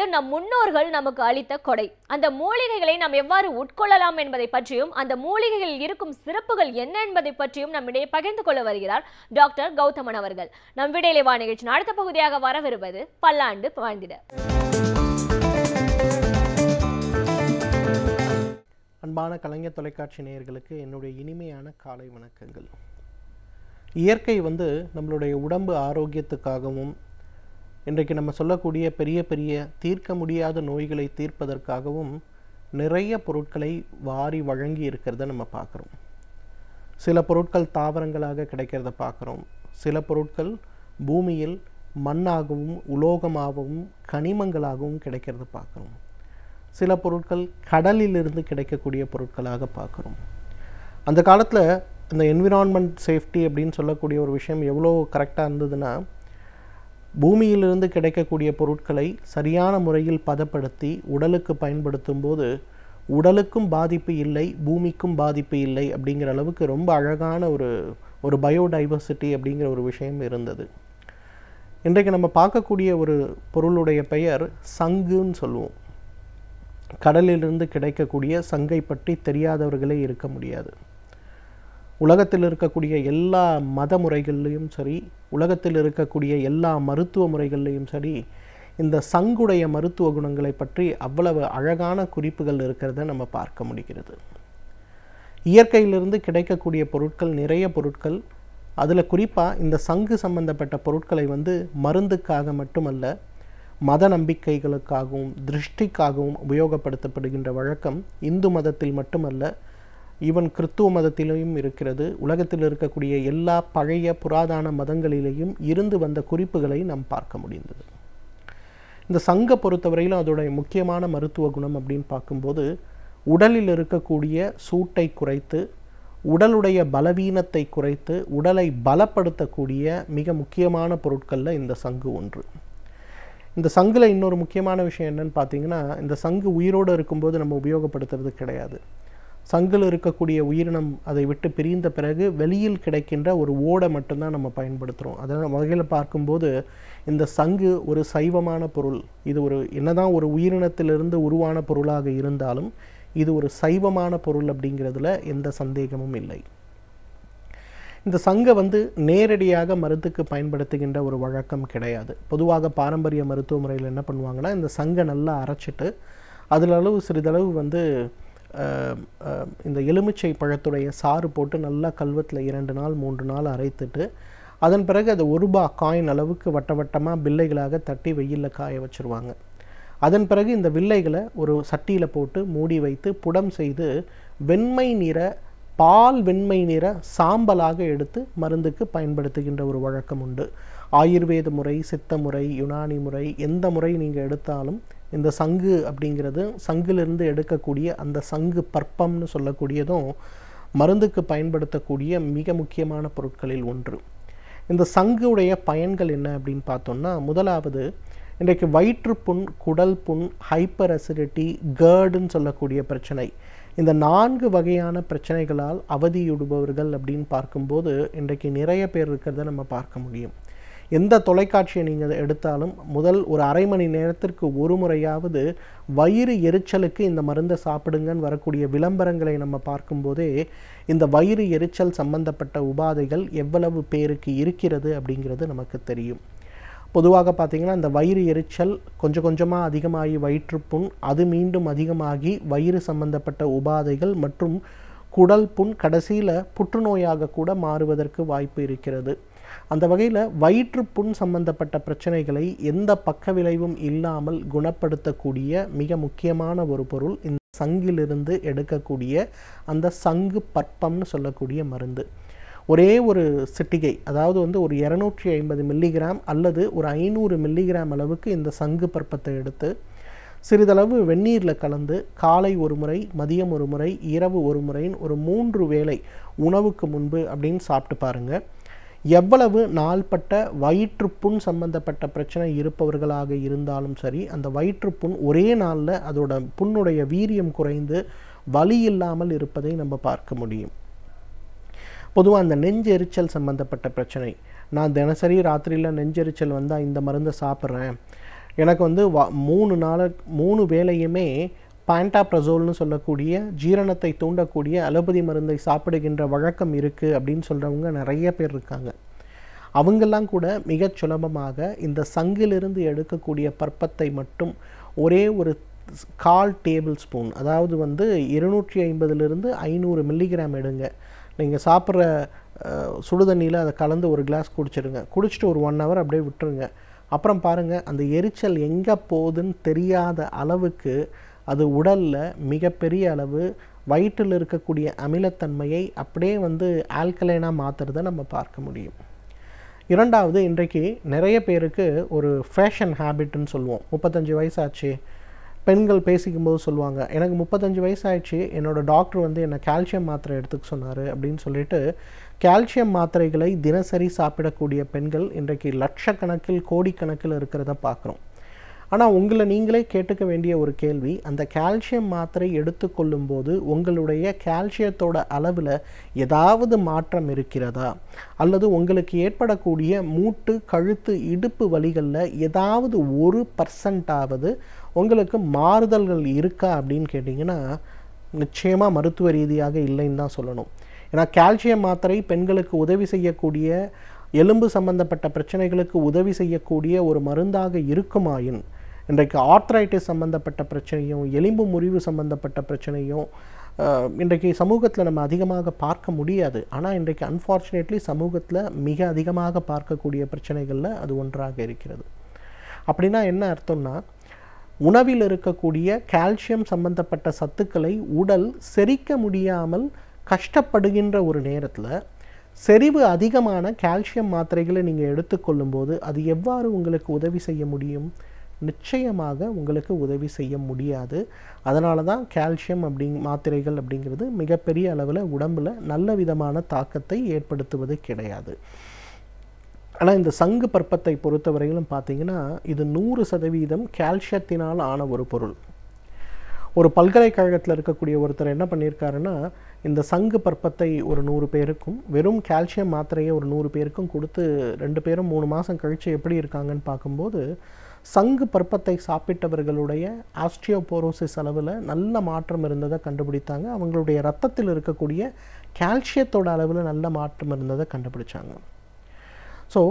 என்பது நம் முன்னோர்கள் நமக்கு அளித்த கொடை. அந்த மூலிகைகளை நாம் எவ்வாறு உட்கொள்ளலாம் என்பதை பற்றியும் அந்த மூலிகைகளில் இருக்கும் சிறப்புகள் என்ன என்பதை பற்றியும் நம்மிடையே பகிர்ந்து கொள்ள வருகிறார் டாக்டர் கௌதமன் அவர்கள். நம் விடையிலே வா நிகழ்ச்சியின் அடுத்த பகுதியாக வரவிருப்பது பல்லாண்டு வாழ்ந்திட. அன்பான கலைஞர் தொலைக்காட்சி நேயர்களுக்கு என்னுடைய இனிமையான காலை வணக்கங்கள். இயற்கை நம்மளுடைய உடம்பு ஆரோக்கியத்துக்காகவும் இன்றைக்கு நம்ம சொல்லக்கூடிய பெரிய பெரிய தீர்க்க முடியாத நோய்களை தீர்ப்பதற்காகவும் நிறைய பொருட்களை வாரி வழங்கி இருக்கிறத நம்ம பார்க்குறோம். சில பொருட்கள் தாவரங்களாக கிடைக்கிறத பார்க்குறோம். சில பொருட்கள் பூமியில் மண்ணாகவும் உலோகமாகவும் கனிமங்களாகவும் கிடைக்கிறத பார்க்குறோம். சில பொருட்கள் கடலிலிருந்து கிடைக்கக்கூடிய பொருட்களாக பார்க்குறோம். அந்த காலத்தில் இந்த என்விரான்மெண்ட் சேஃப்டி அப்படின்னு சொல்லக்கூடிய ஒரு விஷயம் எவ்வளோ கரெக்டாக இருந்ததுன்னா, பூமியிலிருந்து கிடைக்கக்கூடிய பொருட்களை சரியான முறையில் பதப்படுத்தி உடலுக்கு பயன்படுத்தும் போது உடலுக்கும் பாதிப்பு இல்லை, பூமிக்கும் பாதிப்பு இல்லை அப்படிங்கிற அளவுக்கு ரொம்ப அழகான ஒரு பயோடைவர்சிட்டி அப்படிங்கிற ஒரு விஷயம் இருந்தது. இன்றைக்கு நம்ம பார்க்கக்கூடிய ஒரு பொருளுடைய பெயர் சங்குன்னு சொல்லுவோம். கடலிலிருந்து கிடைக்கக்கூடிய சங்கை பற்றி தெரியாதவர்களே இருக்க முடியாது. உலகத்தில் இருக்கக்கூடிய எல்லா மத முறைகள்லையும் சரி, உலகத்தில் இருக்கக்கூடிய எல்லா மருத்துவ முறைகள்லையும் சரி, இந்த சங்குடைய மருத்துவ குணங்களை பற்றி அவ்வளவு அழகான குறிப்புகள் இருக்கிறத நம்ம பார்க்க முடிகிறது. இயற்கையிலிருந்து கிடைக்கக்கூடிய பொருட்கள் நிறைய பொருட்கள், அதில் குறிப்பாக இந்த சங்கு சம்பந்தப்பட்ட பொருட்களை மருந்துக்காக மட்டுமல்ல, மத நம்பிக்கைகளுக்காகவும் திருஷ்டிக்காகவும் உபயோகப்படுத்தப்படுகின்ற வழக்கம் இந்து மதத்தில் மட்டுமல்ல, ஈவன் கிறித்துவ மதத்திலையும் இருக்கிறது. உலகத்தில் இருக்கக்கூடிய எல்லா பழைய புராதன மதங்களிலேயும் இருந்து வந்த குறிப்புகளை நாம் பார்க்க முடிந்தது. இந்த சங்கை பொறுத்தவரையிலும் அதோடைய முக்கியமான மருத்துவ குணம் அப்படின்னு பார்க்கும்போது, உடலில் இருக்கக்கூடிய சூட்டை குறைத்து, உடலுடைய பலவீனத்தை குறைத்து, உடலை பலப்படுத்தக்கூடிய மிக முக்கியமான பொருட்களில் இந்த சங்கு ஒன்று. இந்த சங்கில் இன்னொரு முக்கியமான விஷயம் என்னன்னு பார்த்தீங்கன்னா, இந்த சங்கு உயிரோடு இருக்கும்போது நம்ம உபயோகப்படுத்துறது கிடையாது. சங்கில் இருக்கக்கூடிய உயிரினம் அதை விட்டு பிரிந்த பிறகு வெளியில் கிடைக்கின்ற ஒரு ஓடை மட்டும்தான் நம்ம பயன்படுத்துகிறோம். அதனால் வகையில் பார்க்கும்போது இந்த சங்கு ஒரு சைவமான பொருள். இது என்னதான் ஒரு உயிரினத்திலிருந்து உருவான பொருளாக இருந்தாலும் இது ஒரு சைவமான பொருள் அப்படிங்கிறதுல எந்த சந்தேகமும் இல்லை. இந்த சங்கை நேரடியாக மருந்துக்கு பயன்படுத்துகின்ற ஒரு வழக்கம் கிடையாது. பொதுவாக பாரம்பரிய மருத்துவ முறையில் என்ன பண்ணுவாங்கன்னா, இந்த சங்கை நல்லா அரைச்சிட்டு அதில் சிறிதளவு இந்த எலுமிச்சை பழத்துடைய சாறு போட்டு நல்லா கல்வத்தில் 2 நாள் 3 நாள் அரைத்துட்டு, அதன் பிறகு அதை ₹1 காயின் அளவுக்கு வட்ட வட்டமாக வில்லைகளாக தட்டி வெயிலில் காய வச்சுருவாங்க. அதன் பிறகு இந்த வில்லைகளை ஒரு சட்டியில் போட்டு மூடி வைத்து புடம் செய்து பால் வெண்மை நிற சாம்பலாக எடுத்து மருந்துக்கு பயன்படுத்துகின்ற ஒரு வழக்கம் உண்டு. ஆயுர்வேத முறை, சித்த முறை, யுனானி முறை, எந்த முறை நீங்கள் எடுத்தாலும் இந்த சங்கு அப்படிங்கிறது, சங்கிலிருந்து எடுக்கக்கூடிய அந்த சங்கு பற்பம்னு சொல்லக்கூடியதும் மருந்துக்கு பயன்படுத்தக்கூடிய மிக முக்கியமான பொருட்களில் ஒன்று. இந்த சங்குடைய பயன்கள் என்ன அப்படின்னு பார்த்தோம்னா, முதலாவது இன்றைக்கு வயிற்றுப்புண், குடல் புண், ஹைப்பர் அசிடிட்டி, கேர்டுன்னு சொல்லக்கூடிய பிரச்சனை, இந்த 4 வகையான பிரச்சனைகளால் அவதியுடுபவர்கள் அப்படின்னு பார்க்கும்போது இன்றைக்கு நிறைய பேர் இருக்கிறத நம்ம பார்க்க முடியும். எந்த தொலைக்காட்சியை நீங்கள் எடுத்தாலும் முதல் ஒரு அரை மணி நேரத்திற்கு ஒரு முறையாவது வயிறு எரிச்சலுக்கு இந்த மருந்தை சாப்பிடுங்கன்னு வரக்கூடிய விளம்பரங்களை நம்ம பார்க்கும்போதே இந்த வயிறு எரிச்சல் சம்பந்தப்பட்ட உபாதைகள் எவ்வளவு பேருக்கு இருக்கிறது அப்படிங்கிறது நமக்கு தெரியும். பொதுவாக பார்த்திங்கன்னா, இந்த வயிறு எரிச்சல் கொஞ்சம் கொஞ்சமாக அதிகமாகி வயிற்றுப்புண், அது மீண்டும் அதிகமாகி வயிறு சம்பந்தப்பட்ட உபாதைகள் மற்றும் குடல் புண் கடைசியில் புற்றுநோயாக கூட மாறுவதற்கு வாய்ப்பு இருக்கிறது. அந்த வகையில் வயிற்றுப்புண் சம்பந்தப்பட்ட பிரச்சனைகளை எந்த பக்க விளைவும் இல்லாமல் குணப்படுத்தக்கூடிய மிக முக்கியமான ஒரு பொருள் இந்த சங்கிலிருந்து எடுக்கக்கூடிய அந்த சங்கு பற்பம்னு சொல்லக்கூடிய மருந்து. ஒரே ஒரு சிட்டிகை, அதாவது ஒரு 250 மில்லிகிராம் அல்லது ஒரு 500 மில்லிகிராம் அளவுக்கு இந்த சங்கு பற்பத்தை எடுத்து சிறிதளவு வெந்நீரில் கலந்து காலை ஒரு முறை, மதியம் ஒரு முறை, இரவு ஒரு முறைன்னு ஒரு 3 வேளை உணவுக்கு முன்பு அப்படின்னு சாப்பிட்டு பாருங்கள். எவ்வளவு நாள்பட்ட வயிற்றுப்புண் சம்பந்தப்பட்ட பிரச்சனை இருப்பவர்களாக இருந்தாலும் சரி, அந்த வயிற்றுப்புண் ஒரே நாளில் அதோட புண்ணுடைய வீரியம் குறைந்து வலி இல்லாமல் இருப்பதை நம்ம பார்க்க முடியும். பொதுவாக அந்த நெஞ்செரிச்சல் சம்பந்தப்பட்ட பிரச்சனை, நான் தினசரி ராத்திரியில் நெஞ்செரிச்சல் வந்தால் இந்த மருந்தை சாப்பிட்றேன், எனக்கு வந்து 3 வேளையுமே பான்டாப்ரசோல்னு சொல்லக்கூடிய ஜீரணத்தை தூண்டக்கூடிய அலோபதி மருந்தை சாப்பிடுகின்ற வழக்கம் இருக்குது அப்படின்னு சொல்கிறவங்க நிறைய பேர் இருக்காங்க. அவங்கெல்லாம் கூட மிகச் சுலபமாக இந்த சங்கிலிருந்து எடுக்கக்கூடிய பற்பத்தை மட்டும் ஒரே ஒரு 1/4 டேபிள் ஸ்பூன், அதாவது வந்து 250 500 மில்லிகிராம் எடுங்க. நீங்கள் சாப்பிட்ற சுடுதண்ணியில் அதை கலந்து ஒரு கிளாஸ் குடிச்சிடுங்க. குடிச்சிட்டு ஒரு 1 ஹவர் அப்படியே விட்டுருங்க. அப்புறம் பாருங்கள், அந்த எரிச்சல் எங்கே போகுதுன்னு தெரியாத அளவுக்கு அது உடலில் மிகப்பெரிய அளவு வயிற்றில் இருக்கக்கூடிய அமிலத்தன்மையை அப்படியே வந்து ஆல்கலைனாக மாற்றுறதை நம்ம பார்க்க முடியும். இரண்டாவது, இன்றைக்கு நிறைய பேருக்கு ஒரு ஃபேஷன் ஹேபிட்னு சொல்லுவோம். 35 வயசாச்சு, பெண்கள் பேசிக்கும்போது சொல்லுவாங்க, எனக்கு 35 வயசாகிடுச்சு, என்னோடய டாக்டர் வந்து என்னை கால்சியம் மாத்திரை எடுத்துக்க சொன்னார் அப்படின்னு சொல்லிட்டு கால்சியம் மாத்திரைகளை தினசரி சாப்பிடக்கூடிய பெண்கள் இன்றைக்கு லட்சக்கணக்கில் கோடிக்கணக்கில் இருக்கிறத பார்க்குறோம். ஆனால் உங்களை நீங்களே கேட்டுக்க வேண்டிய ஒரு கேள்வி, அந்த கால்சியம் மாத்திரை எடுத்துக்கொள்ளும் போது உங்களுடைய கால்சியத்தோட அளவில் ஏதாவது மாற்றம் இருக்கிறதா, அல்லது உங்களுக்கு ஏற்படக்கூடிய மூட்டு, கழுத்து, இடுப்பு வலிகளில் ஏதாவது 1% உங்களுக்கு மாறுதல்கள் இருக்கா அப்படின்னு கேட்டிங்கன்னா நிச்சயமாக மருத்துவ ரீதியாக இல்லைன்னு தான் சொல்லணும். ஏன்னா கால்சியம் மாத்திரை பெண்களுக்கு உதவி செய்யக்கூடிய, எலும்பு சம்பந்தப்பட்ட பிரச்சனைகளுக்கு உதவி செய்யக்கூடிய ஒரு மருந்தாக இருக்குமாயின், இன்றைக்கு ஆர்த்ரைட்டிஸ் சம்பந்தப்பட்ட பிரச்சனையும் எலும்பு முறிவு சம்பந்தப்பட்ட பிரச்சனையும் இன்றைக்கு சமூகத்தில் நம்ம அதிகமாக பார்க்க முடியாது. ஆனால் இன்றைக்கு அன்ஃபார்ச்சுனேட்லி சமூகத்தில் மிக அதிகமாக பார்க்கக்கூடிய பிரச்சனைகளில் அது ஒன்றாக இருக்கிறது. அப்படின்னா என்ன அர்த்தம்னா, உணவில் இருக்கக்கூடிய கால்சியம் சம்பந்தப்பட்ட சத்துக்களை உடல் செரிக்க முடியாமல் கஷ்டப்படுகின்ற ஒரு நேரத்தில் செறிவு அதிகமான கால்சியம் மாத்திரைகளை நீங்கள் எடுத்துக்கொள்ளும்போது அது எவ்வாறு உங்களுக்கு உதவி செய்ய முடியும்? நிச்சயமாக உங்களுக்கு உதவி செய்ய முடியாது. அதனால தான் கால்சியம் மாத்திரைகள் அப்படிங்கிறது மிகப்பெரிய அளவில் உடம்பில் நல்ல விதமான தாக்கத்தை ஏற்படுத்துவது கிடையாது. ஆனால் இந்த சங்கு பற்பத்தை பொறுத்தவரையிலும் பார்த்தீங்கன்னா இது 100% கால்சியத்தினால் ஆன ஒரு பொருள். ஒரு பல்கலைக்கழகத்தில் இருக்கக்கூடிய ஒருத்தர் என்ன பண்ணியிருக்காருன்னா, இந்த சங்கு பற்பத்தை ஒரு 100 பேருக்கும் வெறும் கால்சியம் மாத்திரையை ஒரு 100 பேருக்கும் கொடுத்து 2 பேரும் 3 மாதம் கழித்து எப்படி இருக்காங்கன்னு பார்க்கும்போது சங்கு பற்பத்தை சாப்பிட்டவர்களுடைய ஆஸ்டியோபோரோசிஸ் அளவில் நல்ல மாற்றம் இருந்ததை கண்டுபிடித்தாங்க. அவங்களுடைய ரத்தத்தில் இருக்கக்கூடிய கால்சியத்தோட அளவில் நல்ல மாற்றம் இருந்ததை கண்டுபிடிச்சாங்க. ஸோ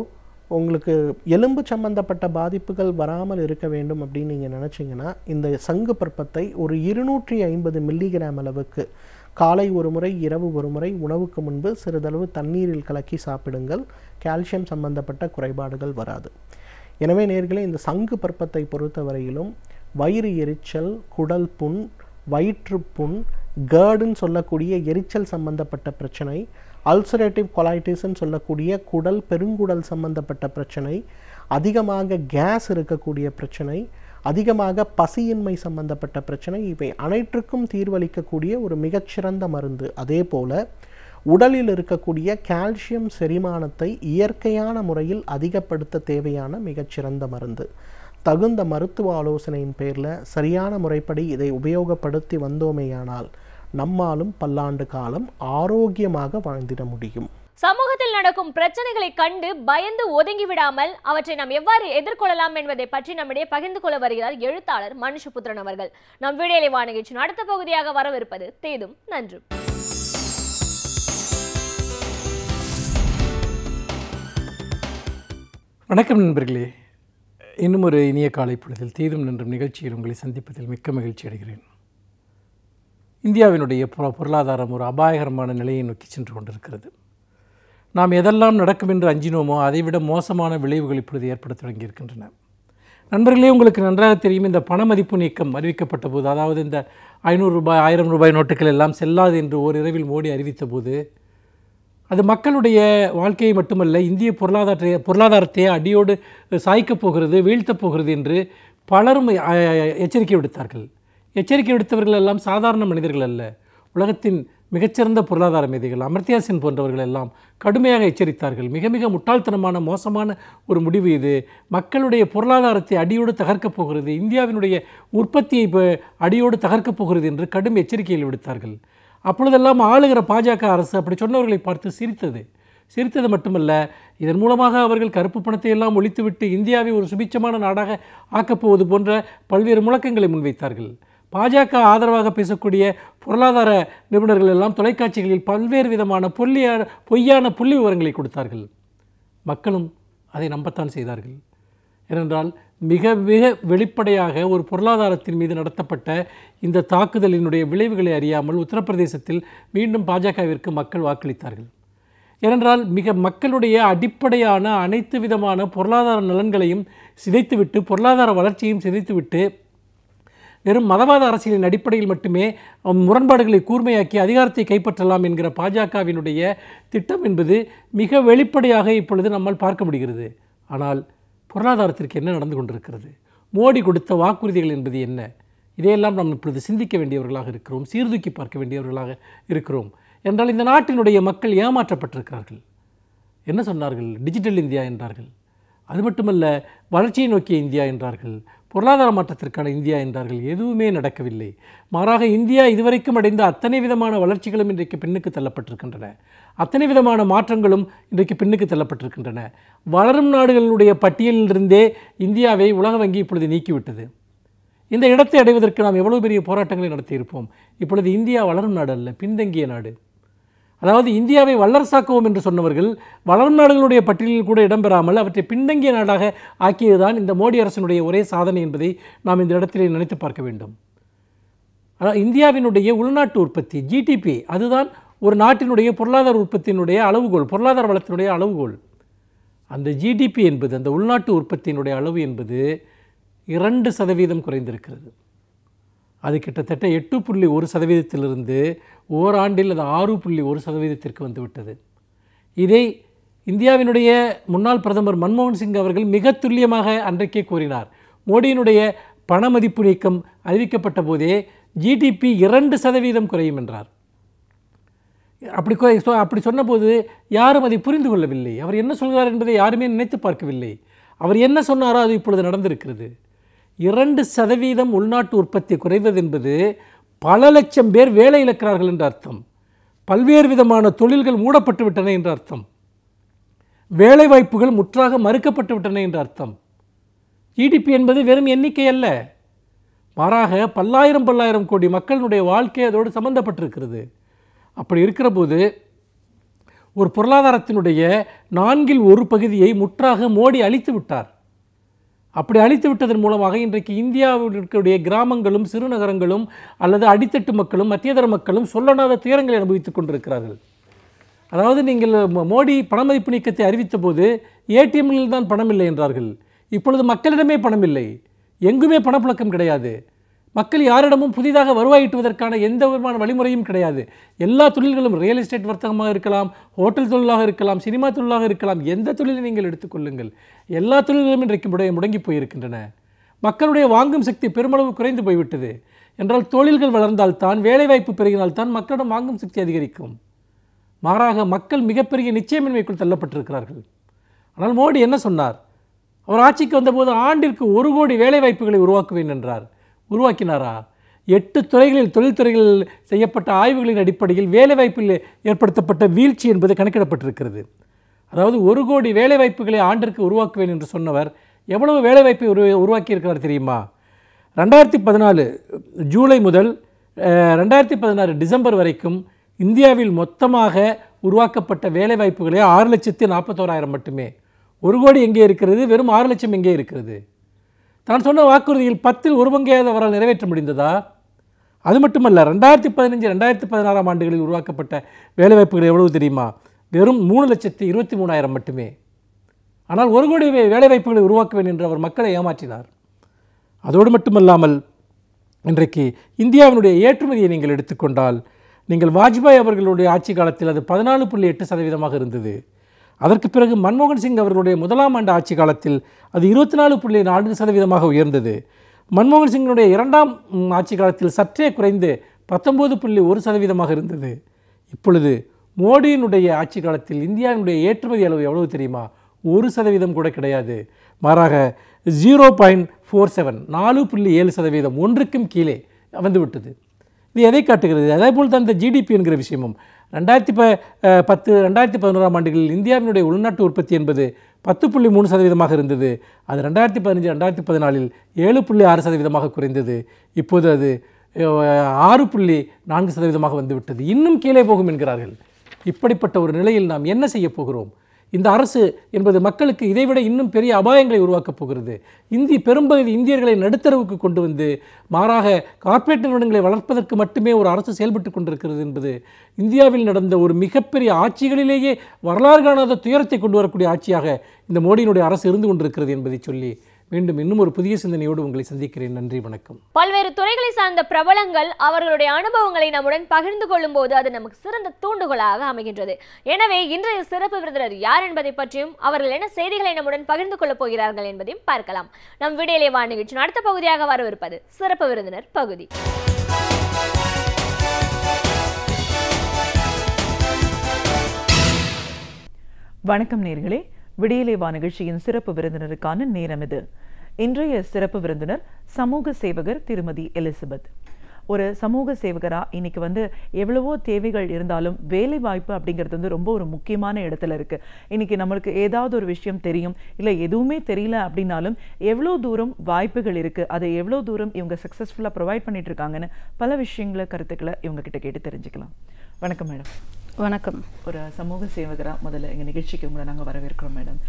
உங்களுக்கு எலும்பு சம்பந்தப்பட்ட பாதிப்புகள் வராமல் இருக்க வேண்டும் அப்படின்னு நீங்கள் நினச்சிங்கன்னா இந்த சங்கு பற்பத்தை ஒரு 250 மில்லிகிராம் அளவுக்கு காலை ஒரு முறை, இரவு ஒரு முறை, உணவுக்கு முன்பு சிறிதளவு தண்ணீரில் கலக்கி சாப்பிடுங்கள். கால்சியம் சம்பந்தப்பட்ட குறைபாடுகள் வராது. எனவே நேயர்களே, இந்த சங்கு பற்பத்தை பொறுத்தவரையிலும் வயிறு எரிச்சல், குடல் புண், வயிற்றுப்புண், கேர்டுன்னு சொல்லக்கூடிய எரிச்சல் சம்பந்தப்பட்ட பிரச்சனை, அல்சரேட்டிவ் கொலைட்டிஸ்ன்னு சொல்லக்கூடிய குடல், பெருங்குடல் சம்பந்தப்பட்ட பிரச்சனை, அதிகமாக கேஸ் இருக்கக்கூடிய பிரச்சனை, அதிகமாக பசியின்மை சம்பந்தப்பட்ட பிரச்சனை, இவை அனைற்றுக்கும் தீர்வளிக்கக்கூடிய ஒரு மிகச்சிறந்த மருந்து. அதே போல் உடலில் இருக்கக்கூடிய கால்சியம் செரிமானத்தை இயற்கையான முறையில் அதிகப்படுத்த தேவையான மிகச்சிறந்த மருந்து. தகுந்த மருத்துவ ஆலோசனையின் பேரில் சரியான முறைப்படி இதை உபயோகப்படுத்தி வந்தோமேயானால் நம்மாலும் பல்லாண்டு காலம் ஆரோக்கியமாக வாழ்ந்திட முடியும். சமூகத்தில் நடக்கும் பிரச்சனைகளை கண்டு பயந்து ஒதுங்கி விடாமல் அவற்றை நாம் எவ்வாறு எதிர்கொள்ளலாம் என்பதை பற்றி நம்மிடையே பகிர்ந்து கொள்ள வருகிறார் எழுத்தாளர் மனுஷபுத்திரன் அவர்கள். நம் வீடியோலை நிகழ்ச்சியின் அடுத்த பகுதியாக வரவிருப்பது தேதும் நன்றும். வணக்கம் நண்பர்களே, இன்னும் ஒரு இனிய காலை பொழுதில் தீதும் நன்றும் நிகழ்ச்சியில் உங்களை சந்திப்பதில் மிக்க மகிழ்ச்சி அடைகிறேன். இந்தியாவினுடைய பொருளாதாரம் ஒரு அபாயகரமான நிலையை நோக்கி சென்று கொண்டிருக்கிறது. நாம் எதெல்லாம் நடக்கும் என்று அஞ்சினோமோ அதைவிட மோசமான விளைவுகள் இப்பொழுது ஏற்பட தொடங்கியிருக்கின்றன. நண்பர்களே, உங்களுக்கு நன்றாக தெரியும், இந்த பண மதிப்பு நீக்கம் அறிவிக்கப்பட்ட போது, அதாவது இந்த 500 ரூபாய் 1000 ரூபாய் நோட்டுகள் எல்லாம் செல்லாது என்று ஓரிரவில் மோடி அறிவித்த போது அது மக்களுடைய வாழ்க்கையை மட்டுமல்ல, இந்திய பொருளாதாரத்தை அடியோடு சாய்க்கப் போகிறது, வீழ்த்தப் போகிறது என்று பலரும் எச்சரிக்கை விடுத்தார்கள். எச்சரிக்கை விடுத்தவர்கள் எல்லாம் சாதாரண மனிதர்கள் அல்ல, உலகத்தின் மிகச்சிறந்த பொருளாதார மேதைகள் அமர்த்தியா சென் போன்றவர்கள் எல்லாம் கடுமையாக எச்சரித்தார்கள். மிக மிக முட்டாள்தனமான மோசமான ஒரு முடிவு இது. மக்களுடைய பொருளாதாரத்தை அடியோடு தகர்க்கப் போகிறது, இந்தியாவினுடைய உற்பத்தியை அடியோடு தகர்க்கப் போகிறது என்று கடும் எச்சரிக்கைகள் விடுத்தார்கள். அப்பொழுதெல்லாம் ஆளுகிற பாஜக அரசு அப்படி சொன்னவர்களை பார்த்து சிரித்தது. சிரித்தது மட்டுமல்ல, இதன் மூலமாக அவர்கள் கருப்பு பணத்தை எல்லாம் ஒழித்துவிட்டு இந்தியாவை ஒரு சுபிட்சமான நாடாக ஆக்கப்போவது போன்ற பல்வேறு முழக்கங்களை முன்வைத்தார்கள். பாஜக ஆதரவாக பேசக்கூடிய பொருளாதார நிபுணர்கள் எல்லாம் தொலைக்காட்சிகளில் பல்வேறு விதமான பொய்யான புள்ளி விவரங்களை கொடுத்தார்கள். மக்களும் அதை நம்பத்தான் செய்தார்கள். ஏனென்றால் மிக மிக வெளிப்படையாக ஒரு பொருளாதாரத்தின் மீது நடத்தப்பட்ட இந்த தாக்குதலினுடைய விளைவுகளை அறியாமல் உத்தரப்பிரதேசத்தில் மீண்டும் பாஜகவிற்கு மக்கள் வாக்களித்தார்கள். ஏனென்றால் மக்களுடைய அடிப்படையான அனைத்து விதமான பொருளாதார நலன்களையும் சிதைத்துவிட்டு, பொருளாதார வளர்ச்சியையும் சிதைத்துவிட்டு, வெறும் மதவாத அரசியலின் அடிப்படையில் மட்டுமே முரண்பாடுகளை கூர்மையாக்கி அதிகாரத்தை கைப்பற்றலாம் என்கிற பாஜகவினுடைய திட்டம் என்பது மிக வெளிப்படையாக இப்பொழுது நம்மால் பார்க்க முடிகிறது. ஆனால் பொருளாதாரத்திற்கு என்ன நடந்து கொண்டிருக்கிறது? மோடி கொடுத்த வாக்குறுதிகள் என்பது என்ன? இதையெல்லாம் நாம் இப்பொழுது சிந்திக்க வேண்டியவர்களாக இருக்கிறோம், சீர்தூக்கி பார்க்க வேண்டியவர்களாக இருக்கிறோம். என்றால் இந்த நாட்டினுடைய மக்கள் ஏமாற்றப்பட்டிருக்கிறார்கள். என்ன சொன்னார்கள்? டிஜிட்டல் இந்தியா என்றார்கள். அது மட்டுமல்ல, வளர்ச்சியை நோக்கிய இந்தியா என்றார்கள், பொருளாதார மாற்றத்திற்கான இந்தியா என்றார்கள். எதுவுமே நடக்கவில்லை. மாறாக இந்தியா இதுவரைக்கும் அடைந்த அத்தனை விதமான வளர்ச்சிகளும் இன்றைக்கு பின்னுக்கு தள்ளப்பட்டிருக்கின்றன. அத்தனை விதமான மாற்றங்களும் இன்றைக்கு பின்னுக்கு தள்ளப்பட்டிருக்கின்றன. வளரும் நாடுகளுடைய பட்டியலிலிருந்தே இந்தியாவை உலக வங்கி இப்பொழுது நீக்கிவிட்டது. இந்த இடத்தை அடைவதற்கு நாம் எவ்வளவு பெரிய போராட்டங்களை நடத்தியிருப்போம். இப்பொழுது இந்தியா வளரும் நாடு அல்ல, பின்தங்கிய நாடு. அதாவது இந்தியாவை வல்லரசாக்குவோம் என்று சொன்னவர்கள் வளரும் நாடுகளுடைய பட்டியலில் கூட இடம்பெறாமல் அவற்றை பின்தங்கிய நாடாக ஆக்கியதுதான் இந்த மோடி அரசினுடைய ஒரே சாதனை என்பதை நாம் இந்த இடத்திலே நினைத்து பார்க்க வேண்டும். அதாவது இந்தியாவினுடைய உள்நாட்டு உற்பத்தி, ஜிடிபி, அதுதான் ஒரு நாட்டினுடைய பொருளாதார உற்பத்தியினுடைய அளவுகோல், பொருளாதார வளத்தினுடைய அளவுகோல். அந்த ஜிடிபி என்பது, அந்த உள்நாட்டு உற்பத்தியினுடைய அளவு என்பது 2% குறைந்திருக்கிறது. அது கிட்டத்தட்ட 8.1%இலிருந்து ஓராண்டில் அது 6.1%க்கு வந்துவிட்டது. இதை இந்தியாவினுடைய முன்னாள் பிரதமர் மன்மோகன் சிங் அவர்கள் மிக துல்லியமாக அன்றைக்கே கூறினார். மோடியினுடைய பண மதிப்பு நீக்கம் அறிவிக்கப்பட்ட போதே ஜிடிபி 2% குறையும் என்றார். அப்படி சொன்னபோது யாரும் அதை புரிந்து கொள்ளவில்லை. அவர் என்ன சொல்கிறார் என்பதை யாருமே நினைத்து பார்க்கவில்லை. அவர் என்ன சொன்னாரோ அது இப்பொழுது நடந்திருக்கிறது. 2% உள்நாட்டு உற்பத்தி குறைவது என்பது பல லட்சம் பேர் வேலை இழக்கிறார்கள் என்ற அர்த்தம். பல்வேறு விதமான தொழில்கள் மூடப்பட்டு விட்டன என்ற அர்த்தம். வேலை வாய்ப்புகள் முற்றாக மறுக்கப்பட்டு விட்டன என்ற அர்த்தம். ஜிடிபி என்பது வெறும் எண்ணிக்கை அல்ல, மாறாக பல்லாயிரம் கோடி மக்களுடைய வாழ்க்கை அதோடு சம்பந்தப்பட்டிருக்கிறது. அப்படி இருக்கிற போது ஒரு பொருளாதாரத்தினுடைய 1/4 முற்றாக மோடி அழித்து விட்டார். அப்படி அழித்து விட்டதன் மூலமாக இன்றைக்கு இந்தியாவிற்குடைய கிராமங்களும் சிறுநகரங்களும் அல்லது அடித்தட்டு மக்களும் மத்தியதர மக்களும் சொல்லனாத துயரங்களை அனுபவித்துக் கொண்டிருக்கிறார்கள். அதாவது நீங்கள் மோடி பணமதிப்பு நீக்கத்தை அறிவித்த போது ஏடிஎம்மில் தான் பணம் இல்லை என்றார்கள். இப்பொழுது மக்களிடமே பணம் இல்லை, எங்குமே பணப்புழக்கம் கிடையாது. மக்கள் யாரிடமும் புதிதாக வருவாய் ஈட்டுவதற்கான எந்த விதமான வழிமுறையும் கிடையாது. எல்லா தொழில்களும், ரியல் எஸ்டேட் வர்த்தகமாக இருக்கலாம், ஹோட்டல் தொழிலாக இருக்கலாம், சினிமா தொழிலாக இருக்கலாம், எந்த தொழிலை நீங்கள் எடுத்துக்கொள்ளுங்கள், எல்லா தொழில்களும் இன்றைக்கு முடங்கி போயிருக்கின்றன. மக்களுடைய வாங்கும் சக்தி பெருமளவு குறைந்து போய்விட்டது. என்றால் தொழில்கள் வளர்ந்தால்தான், வேலைவாய்ப்பு பெருகினால்தான் மக்களிடம் வாங்கும் சக்தி அதிகரிக்கும். மாறாக மக்கள் மிகப்பெரிய நிச்சயமின்மைக்குள் தள்ளப்பட்டிருக்கிறார்கள். ஆனால் மோடி என்ன சொன்னார்? அவர் ஆட்சிக்கு வந்தபோது ஆண்டிற்கு 1 கோடி வேலைவாய்ப்புகளை உருவாக்குவேன் என்றார். உருவாக்கினாரா? 8 துறைகளில், தொழில்துறைகளில் செய்யப்பட்ட ஆய்வுகளின் அடிப்படையில் வேலைவாய்ப்பில் ஏற்படுத்தப்பட்ட வீழ்ச்சி என்பது கணக்கிடப்பட்டிருக்கிறது. அதாவது 1 கோடி வேலைவாய்ப்புகளை ஆண்டிற்கு உருவாக்குவேன் என்று சொன்னவர் எவ்வளவு வேலைவாய்ப்பை உருவாக்கியிருக்கிறார் தெரியுமா? 2014 ஜூலை முதல் 2016 டிசம்பர் வரைக்கும் இந்தியாவில் மொத்தமாக உருவாக்கப்பட்ட வேலைவாய்ப்புகளே 6,41,000 மட்டுமே. 1 கோடி எங்கே இருக்கிறது? வெறும் 6 லட்சம் எங்கே இருக்கிறது? தான் சொன்ன வாக்குறுதியில் 10ல் 1 பங்கையாவது அவரால் நிறைவேற்ற முடிந்ததா? அது மட்டுமல்ல, 2015 2016 ஆண்டுகளில் உருவாக்கப்பட்ட வேலைவாய்ப்புகள் எவ்வளவு தெரியுமா? வெறும் 3,23,000 மட்டுமே. ஆனால் 1 கோடி வேலைவாய்ப்புகளை உருவாக்குவேன் என்று அவர் மக்களை ஏமாற்றினார். அதோடு மட்டுமல்லாமல் இன்றைக்கு இந்தியாவினுடைய ஏற்றுமதியை நீங்கள் எடுத்துக்கொண்டால், நீங்கள் வாஜ்பாய் அவர்களுடைய ஆட்சி காலத்தில் அது 14.8% இருந்தது. அதற்கு பிறகு மன்மோகன் சிங் அவர்களுடைய 1ஆம் ஆண்டு ஆட்சி காலத்தில் அது 24.4% உயர்ந்தது. மன்மோகன் சிங்கினுடைய 2ஆம் ஆட்சி காலத்தில் சற்றே குறைந்து 19.1% இருந்தது. இப்பொழுது மோடியினுடைய ஆட்சி காலத்தில் இந்தியாவினுடைய ஏற்றுமதி அளவு எவ்வளவு தெரியுமா? 1% கூட கிடையாது. மாறாக 0.47 4.7% ஒன்றுக்கும் கீழே வந்துவிட்டது. இது எதை காட்டுகிறது? அதே போல் தான் இந்த ஜிடிபி என்கிற விஷயமும் 2011ஆம் ஆண்டுகளில் இந்தியாவினுடைய உள்நாட்டு உற்பத்தி என்பது 10.3% இருந்தது. அது 2015-2014 7.6% குறைந்தது. இப்போது அது 6.4% வந்துவிட்டது. இன்னும் கீழே போகும் என்கிறார்கள். இப்படிப்பட்ட ஒரு நிலையில் நாம் என்ன செய்ய போகிறோம்? இந்த அரசு என்பது மக்களுக்கு இதைவிட இன்னும் பெரிய அபாயங்களை உருவாக்கப் போகிறது. பெரும்பகுதி இந்தியர்களை நடுத்தரவுக்கு கொண்டு வந்து மாறாக கார்ப்பரேட் நிறுவனங்களை வளர்ப்பதற்கு மட்டுமே ஒரு அரசு செயல்பட்டு கொண்டிருக்கிறது என்பது இந்தியாவில் நடந்த ஒரு மிகப்பெரிய ஆட்சிகளிலேயே வரலாறு காணாத துயரத்தை கொண்டு வரக்கூடிய ஆட்சியாக இந்த மோடியினுடைய அரசு இருந்து கொண்டிருக்கிறது என்பதை சொல்லி மீண்டும் இன்னும் ஒரு புதிய சிந்தனையோடு உங்களை சந்திக்கிறேன். நன்றி, வணக்கம். பல்வேறு துறைகளை சார்ந்த பிரபலங்கள் அவர்களுடைய அனுபவங்களை நம்முடன் பகிர்ந்து கொள்ளும் போது அது நமக்கு சிறந்த தூண்டுகோலாக அமைகின்றது. எனவே இன்றைய சிறப்பு விருந்தினர் யார் என்பதை பற்றியும் அவர்கள் என்ன செய்திகளை நம்முடன் பகிர்ந்து கொள்ளப் போகிறார்கள் என்பதையும் பார்க்கலாம். நம் விடியலே வா நிகழ்ச்சியின் அடுத்த பகுதியாக வரவிருப்பது சிறப்பு விருந்தினர் பகுதி. வணக்கம் நேயர்களே, விடியலே வா நிகழ்ச்சியின் சிறப்பு விருந்தினருக்கான நேரம் இது. இன்றைய சிறப்பு விருந்தினர் சமூக சேவகர் திருமதி எலிசபெத். ஒரு சமூக சேவகராக இன்னைக்கு எவ்வளவோ தேவைகள் இருந்தாலும் வேலை வாய்ப்பு அப்படிங்கிறது ரொம்ப ஒரு முக்கியமான இடத்துல இருக்குது. இன்னைக்கு நம்மளுக்கு ஏதாவது ஒரு விஷயம் தெரியும், இல்லை எதுவுமே தெரியல அப்படின்னாலும் எவ்வளோ தூரம் வாய்ப்புகள் இருக்குது, அதை எவ்வளோ தூரம் இவங்க சக்ஸஸ்ஃபுல்லாக ப்ரொவைட் பண்ணிட்டு இருக்காங்கன்னு பல விஷயங்களை கருத்துக்களை இவங்க கிட்ட கேட்டு தெரிஞ்சுக்கலாம். வணக்கம் மேடம். வணக்கம். ஒரு சமூக சேவகராக முதல்ல எங்கள் நிகழ்ச்சிக்கு உங்களை நாங்கள் வரவேற்கிறோம் மேடம்.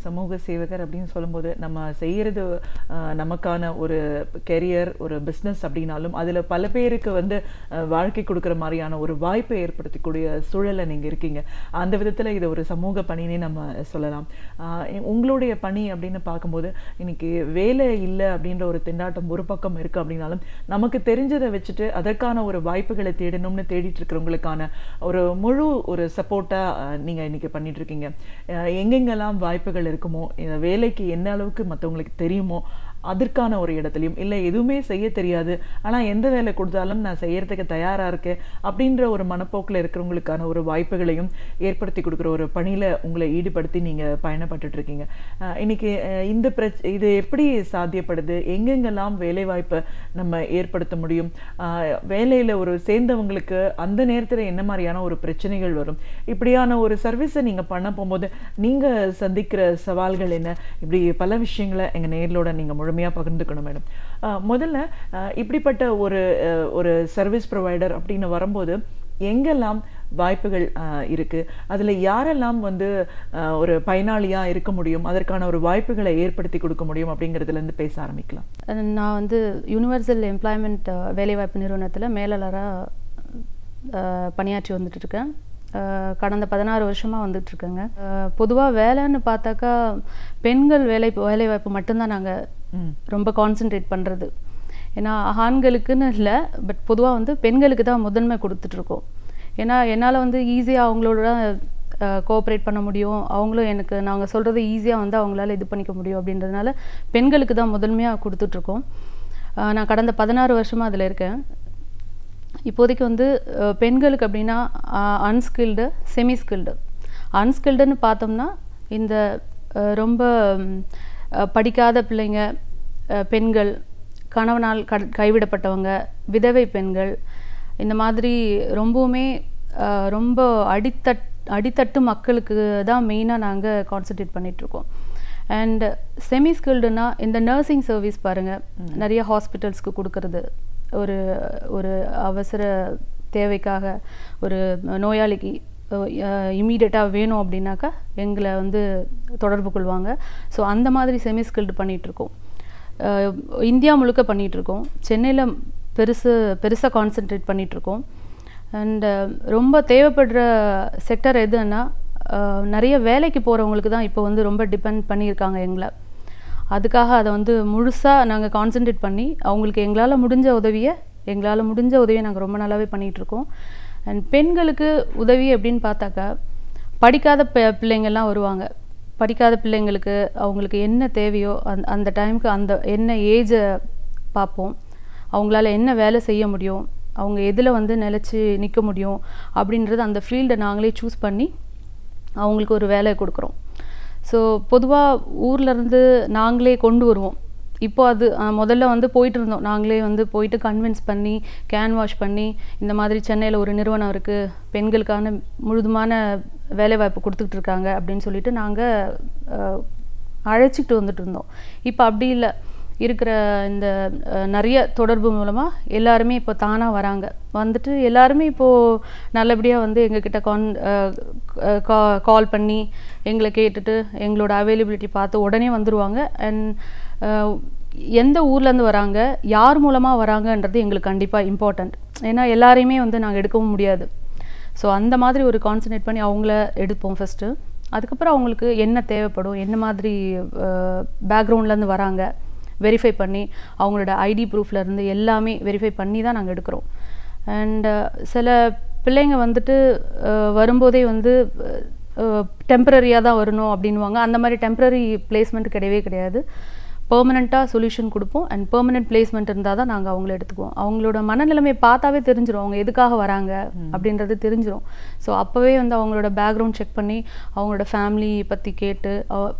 சமூக சேவகர் அப்படின்னு சொல்லும்போது நம்ம செய்கிறது நமக்கான ஒரு கெரியர், ஒரு பிஸ்னஸ் அப்படின்னாலும் அதில் பல பேருக்கு வாழ்க்கை கொடுக்குற மாதிரியான ஒரு வாய்ப்பை ஏற்படுத்தக்கூடிய சூழலை நீங்கள் இருக்கீங்க. அந்த விதத்தில் இது ஒரு சமூக பணினே நம்ம சொல்லலாம். உங்களுடைய பணி அப்படின்னு பார்க்கும்போது இன்னைக்கு வேலை இல்லை அப்படின்ற ஒரு திண்டாட்டம் ஒரு பக்கம் இருக்குது அப்படின்னாலும் நமக்கு தெரிஞ்சதை வச்சுட்டு அதற்கான ஒரு வாய்ப்புகளை தேடணும்னு தேடிட்டு இருக்கிறவங்களுக்கான ஒரு முழு ஒரு சப்போர்ட்டாக நீங்கள் இன்றைக்கி பண்ணிகிட்ருக்கீங்க. எங்கெங்கெல்லாம் வாய்ப்புகள் இருக்குமோ, இந்த வேலைக்கு என்ன அளவுக்கு மற்றவங்களுக்கு தெரியுமோ அதற்கான ஒரு இடத்துலையும், இல்லை எதுவுமே செய்ய தெரியாது ஆனால் எந்த வேலை கொடுத்தாலும் நான் செய்யறதுக்கு தயாராக இருக்கேன் அப்படின்ற ஒரு மனப்போக்கில் இருக்கிறவங்களுக்கான ஒரு வாய்ப்புகளையும் ஏற்படுத்தி கொடுக்குற ஒரு பணியில் உங்களை ஈடுபடுத்தி நீங்கள் பயணப்பட்டுட்ருக்கீங்க. இன்றைக்கி இது எப்படி சாத்தியப்படுது? எங்கெங்கெல்லாம் வேலைவாய்ப்பை நம்ம ஏற்படுத்த முடியும்? வேலையில் ஒரு சேர்ந்தவங்களுக்கு அந்த நேரத்தில் என்ன மாதிரியான ஒரு பிரச்சனைகள் வரும்? இப்படியான ஒரு சர்வீஸை நீங்கள் பண்ண போகும்போது நீங்கள் சந்திக்கிற சவால்கள் என்ன? இப்படி பல விஷயங்களை எங்கள் நேரிலோட நீங்கள் முழுமையாக பகிர்ந்துக்கணும் மேடம். முதல்ல இப்படிப்பட்ட ஒரு சர்வீஸ் ப்ரொவைடர் அப்படின்னு வரும்போது எங்கெல்லாம் வாய்ப்புகள் இருக்கு, அதில் யாரெல்லாம் ஒரு பயனாளியாக இருக்க முடியும், அதற்கான ஒரு வாய்ப்புகளை ஏற்படுத்தி கொடுக்க முடியும் அப்படிங்கிறதுலேருந்து பேச ஆரம்பிக்கலாம். நான் யூனிவர்சல் எம்ப்ளாய்மெண்ட் வேலைவாய்ப்பு நிறுவனத்தில் மேலாளராக பணியாற்றி வந்துட்டு இருக்கேன். கடந்த 16 வருஷமாக வந்துட்டுருக்கேங்க. பொதுவாக வேலைன்னு பார்த்தாக்கா பெண்கள் வேலைவாய்ப்பு மட்டும்தான் நாங்கள் ரொம்ப கான்சென்ட்ரேட் பண்ணுறது. ஏன்னா ஆண்களுக்குன்னு இல்லை, பட் பொதுவாக பெண்களுக்கு தான் முதன்மை கொடுத்துட்ருக்கோம். ஏன்னா என்னால் ஈஸியாக அவங்களோட கோஆப்ரேட் பண்ண முடியும், அவங்களும் நாங்கள் சொல்கிறது ஈஸியாக அவங்களால இது பண்ணிக்க முடியும் அப்படின்றதுனால பெண்களுக்கு தான் முதன்மையாக கொடுத்துட்ருக்கோம். நான் கடந்த 16 வருஷமாக அதில் இருக்கேன். இப்போதைக்கு பெண்களுக்கு அப்படின்னா அன்ஸ்கில்டு, செமி ஸ்கில்டு. அன்ஸ்கில்டுன்னு பார்த்தோம்னா இந்த ரொம்ப படிக்காத பிள்ளைங்க, பெண்கள், கணவனால் கைவிடப்பட்டவங்க, விதவை பெண்கள், இந்த மாதிரி ரொம்பவுமே ரொம்ப அடித்தட்டு மக்களுக்கு தான் மெயினாக நாங்கள் கான்சன்ட்ரேட் பண்ணிகிட்ருக்கோம். அண்ட் செமி ஸ்கில்டுனா இந்த நர்சிங் சர்வீஸ் பாருங்கள், நிறைய ஹாஸ்பிட்டல்ஸ்க்கு கொடுக்கறது. ஒரு அவசர தேவைக்காக ஒரு நோயாளிக்கு இமீடியட்டாக வேணும் அப்படின்னாக்கா எங்களை தொடர்பு கொள்வாங்க. ஸோ அந்த மாதிரி செமி ஸ்கில்டு பண்ணிகிட்ருக்கோம். இந்தியா முழுக்க பண்ணிகிட்ருக்கோம். சென்னையில் பெருசாக கான்சென்ட்ரேட் பண்ணிகிட்ருக்கோம். அண்டு ரொம்ப தேவைப்படுற செக்டர் எதுன்னா நிறைய வேலைக்கு போகிறவங்களுக்கு தான் இப்போ ரொம்ப டிபெண்ட் பண்ணியிருக்காங்க எங்களை. அதுக்காக அதை முழுசாக நாங்கள் கான்சென்ட்ரேட் பண்ணி அவங்களுக்கு எங்களால் முடிஞ்ச உதவியை நாங்கள் ரொம்ப நல்லாவே பண்ணிகிட்ருக்கோம். அண்ட் பெண்களுக்கு உதவி எப்படின்னு பார்த்தாக்கா படிக்காத பிள்ளைங்கள்லாம் வருவாங்க. படிக்காத பிள்ளைங்களுக்கு அவங்களுக்கு என்ன தேவையோ அந்த டைமுக்கு என்ன ஏஜை பார்ப்போம், அவங்களால என்ன வேலை செய்ய முடியும், அவங்க எதில் நிலச்சி நிற்க முடியும் அப்படின்றது அந்த ஃபீல்டை நாங்களே சூஸ் பண்ணி அவங்களுக்கு ஒரு வேலையை கொடுக்குறோம். ஸோ பொதுவாக ஊர்லேருந்து நாங்களே கொண்டு வருவோம். இப்போ அது முதல்ல வந்து போயிட்டு இருந்தோம், நாங்களே வந்து போயிட்டு கன்வின்ஸ் பண்ணி கேன் வாஷ் பண்ணி, இந்த மாதிரி சென்னையில் ஒரு நிறுவனம் இருக்குது, பெண்களுக்கான முழுதுமான வேலைவாய்ப்பு கொடுத்துக்கிட்டு இருக்காங்க அப்படின்னு சொல்லிட்டு நாங்கள் அழைச்சிக்கிட்டு வந்துட்டு இருந்தோம். இப்போ அப்படி இல்லை, இருக்கிற இந்த நிறைய தொடர்பு மூலமாக எல்லாருமே இப்போ தானாக வராங்க, வந்துட்டு எல்லாருமே இப்போது நல்லபடியாக வந்து எங்ககிட்ட கால் பண்ணி எங்களை கேட்டுட்டு எங்களோட அவைலபிலிட்டி பார்த்து உடனே வந்துடுவாங்க. அண்ட் எந்த ஊர்லேருந்து வராங்க, யார் மூலமாக வராங்கன்றது எங்களுக்கு கண்டிப்பாக இம்பார்ட்டண்ட். ஏன்னா எல்லாரையுமே வந்து நாங்கள் எடுக்கவும் முடியாது. ஸோ அந்த மாதிரி ஒரு கான்சன்ட்ரேட் பண்ணி அவங்கள எடுப்போம் ஃபஸ்ட்டு. அதுக்கப்புறம் அவங்களுக்கு என்ன தேவைப்படும், என்ன மாதிரி பேக்ரவுண்ட்லேருந்து வராங்க வெரிஃபை பண்ணி, அவங்களோட ஐடி ப்ரூஃப்லேருந்து எல்லாமே வெரிஃபை பண்ணி தான் நாங்கள் எடுக்கிறோம். அண்டு சில பிள்ளைங்க வந்துட்டு வரும்போதே வந்து டெம்பரரியாக தான் வரணும் அப்படின்வாங்க. அந்த மாதிரி டெம்பரரி பிளேஸ்மெண்ட் கிடையவே கிடையாது. பெர்மனெண்ட்டாக சொல்யூஷன் கொடுப்போம். அண்ட் பெர்மனெண்ட் பிளேஸ்மெண்ட் இருந்தால் தான் நாங்கள் அவங்கள எடுத்துக்குவோம். அவங்களோட மனநிலைமையை பார்த்தாவே தெரிஞ்சிடும் அவங்க எதுக்காக வராங்க அப்படின்றது தெரிஞ்சிடும். ஸோ அப்போவே வந்து அவங்களோட பேக்ரவுண்ட் செக் பண்ணி, அவங்களோட ஃபேமிலி பற்றி கேட்டு,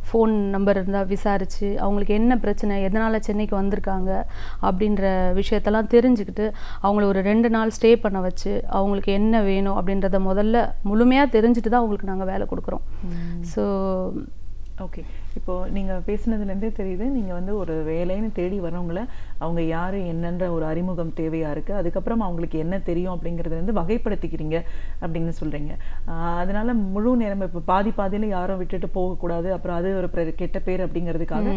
ஃபோன் நம்பர் இருந்தால் விசாரித்து, அவங்களுக்கு என்ன பிரச்சனை, எதனால் சென்னைக்கு வந்திருக்காங்க அப்படின்ற விஷயத்தெல்லாம் தெரிஞ்சுக்கிட்டு, அவங்கள ஒரு 2 நாள் ஸ்டே பண்ண வச்சு, அவங்களுக்கு என்ன வேணும் அப்படின்றத முதல்ல முழுமையாக தெரிஞ்சுட்டு தான் அவங்களுக்கு நாங்கள் வேலை கொடுக்குறோம். ஸோ ஓகே, இப்போது நீங்கள் பேசுனதுலேருந்தே தெரியுது, நீங்கள் வந்து ஒரு வேலைன்னு தேடி வரவங்கள அவங்க யார் என்னன்ற ஒரு அறிமுகம் தேவையாக இருக்குது, அதுக்கப்புறம் அவங்களுக்கு என்ன தெரியும் அப்படிங்கிறது வந்து வகைப்படுத்திக்கிறீங்க அப்படின்னு சொல்கிறீங்க. அதனால் முழு நேரம் இப்போ பாதியில் யாரும் விட்டுட்டு போகக்கூடாது, அப்புறம் அது ஒரு கெட்ட பேர் அப்படிங்கிறதுக்காக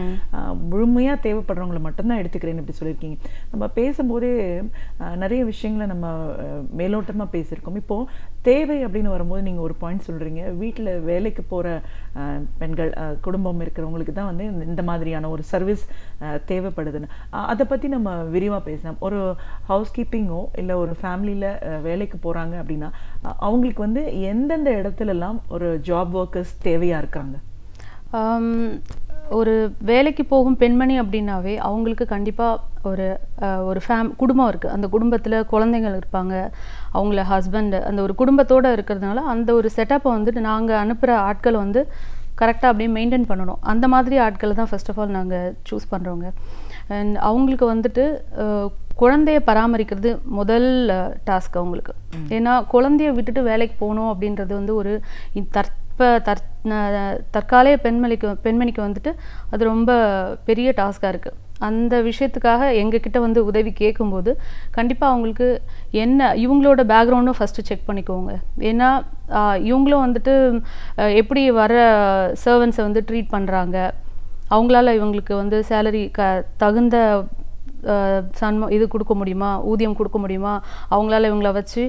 முழுமையாக தேவைப்படுறவங்களை மட்டும்தான் எடுத்துக்கிறேன்னு இப்படி சொல்லியிருக்கீங்க. நம்ம பேசும்போதே நிறைய விஷயங்களை நம்ம மேலோட்டமாக பேசியிருக்கோம். இப்போது தேவை அப்படின்னு வரும்போது நீங்கள் ஒரு பாயிண்ட் சொல்கிறீங்க, வீட்டில் வேலைக்கு போகிற பெண்கள், குடும்பம் இருக்கிறவங்களுக்கு தான் வந்து இந்த மாதிரியான ஒரு சர்வீஸ் தேவைப்படுதுன்னு. அதை பற்றி நம்ம விரிவாக பேசலாம். ஒரு ஹவுஸ் கீப்பிங்கோ இல்லை ஒரு ஃபேமிலியில் வேலைக்கு போகிறாங்க அப்படின்னா அவங்களுக்கு வந்து எந்தெந்த இடத்துலலாம் ஒரு ஜாப் ஒர்க்கர்ஸ் தேவையாக இருக்காங்க? ஒரு வேலைக்கு போகும் பெண்மணி அப்படின்னாவே அவங்களுக்கு கண்டிப்பாக ஒரு குடும்பம் இருக்குது. அந்த குடும்பத்தில் குழந்தைகள் இருப்பாங்க, அவங்கள ஹஸ்பண்டு, அந்த ஒரு குடும்பத்தோடு இருக்கிறதுனால அந்த ஒரு செட்டப்பை வந்துட்டு நாங்கள் அனுப்புகிற ஆட்களை வந்து கரெக்டாக அப்படியே மெயின்டைன் பண்ணணும். அந்த மாதிரி ஆட்களை தான் ஃபர்ஸ்ட் ஆஃப் ஆல் நாங்கள் சூஸ் பண்ணுறோங்க. அண்ட் அவங்களுக்கு வந்துட்டு குழந்தைய பராமரிக்கிறது முதல் டாஸ்க் அவங்களுக்கு. ஏன்னா குழந்தைய விட்டுட்டு வேலைக்கு போகணும் அப்படின்றது வந்து ஒரு தற்காலிக பெண்மணிக்கு வந்துட்டு அது ரொம்ப பெரிய டாஸ்காக இருக்குது. அந்த விஷயத்துக்காக எங்ககிட்ட வந்து உதவி கேட்கும்போது கண்டிப்பாக அவங்களுக்கு என்ன இவங்களோட பேக்ரவுண்டும் ஃபஸ்ட்டு செக் பண்ணிக்கோங்க. ஏன்னா இவங்களும் வந்துட்டு எப்படி வர சர்வன்ஸை வந்து ட்ரீட் பண்ணுறாங்க, அவங்களால இவங்களுக்கு வந்து சேலரி தகுந்த இது கொடுக்க முடியுமா, ஊதியம் கொடுக்க முடியுமா, அவங்களால இவங்கள வச்சு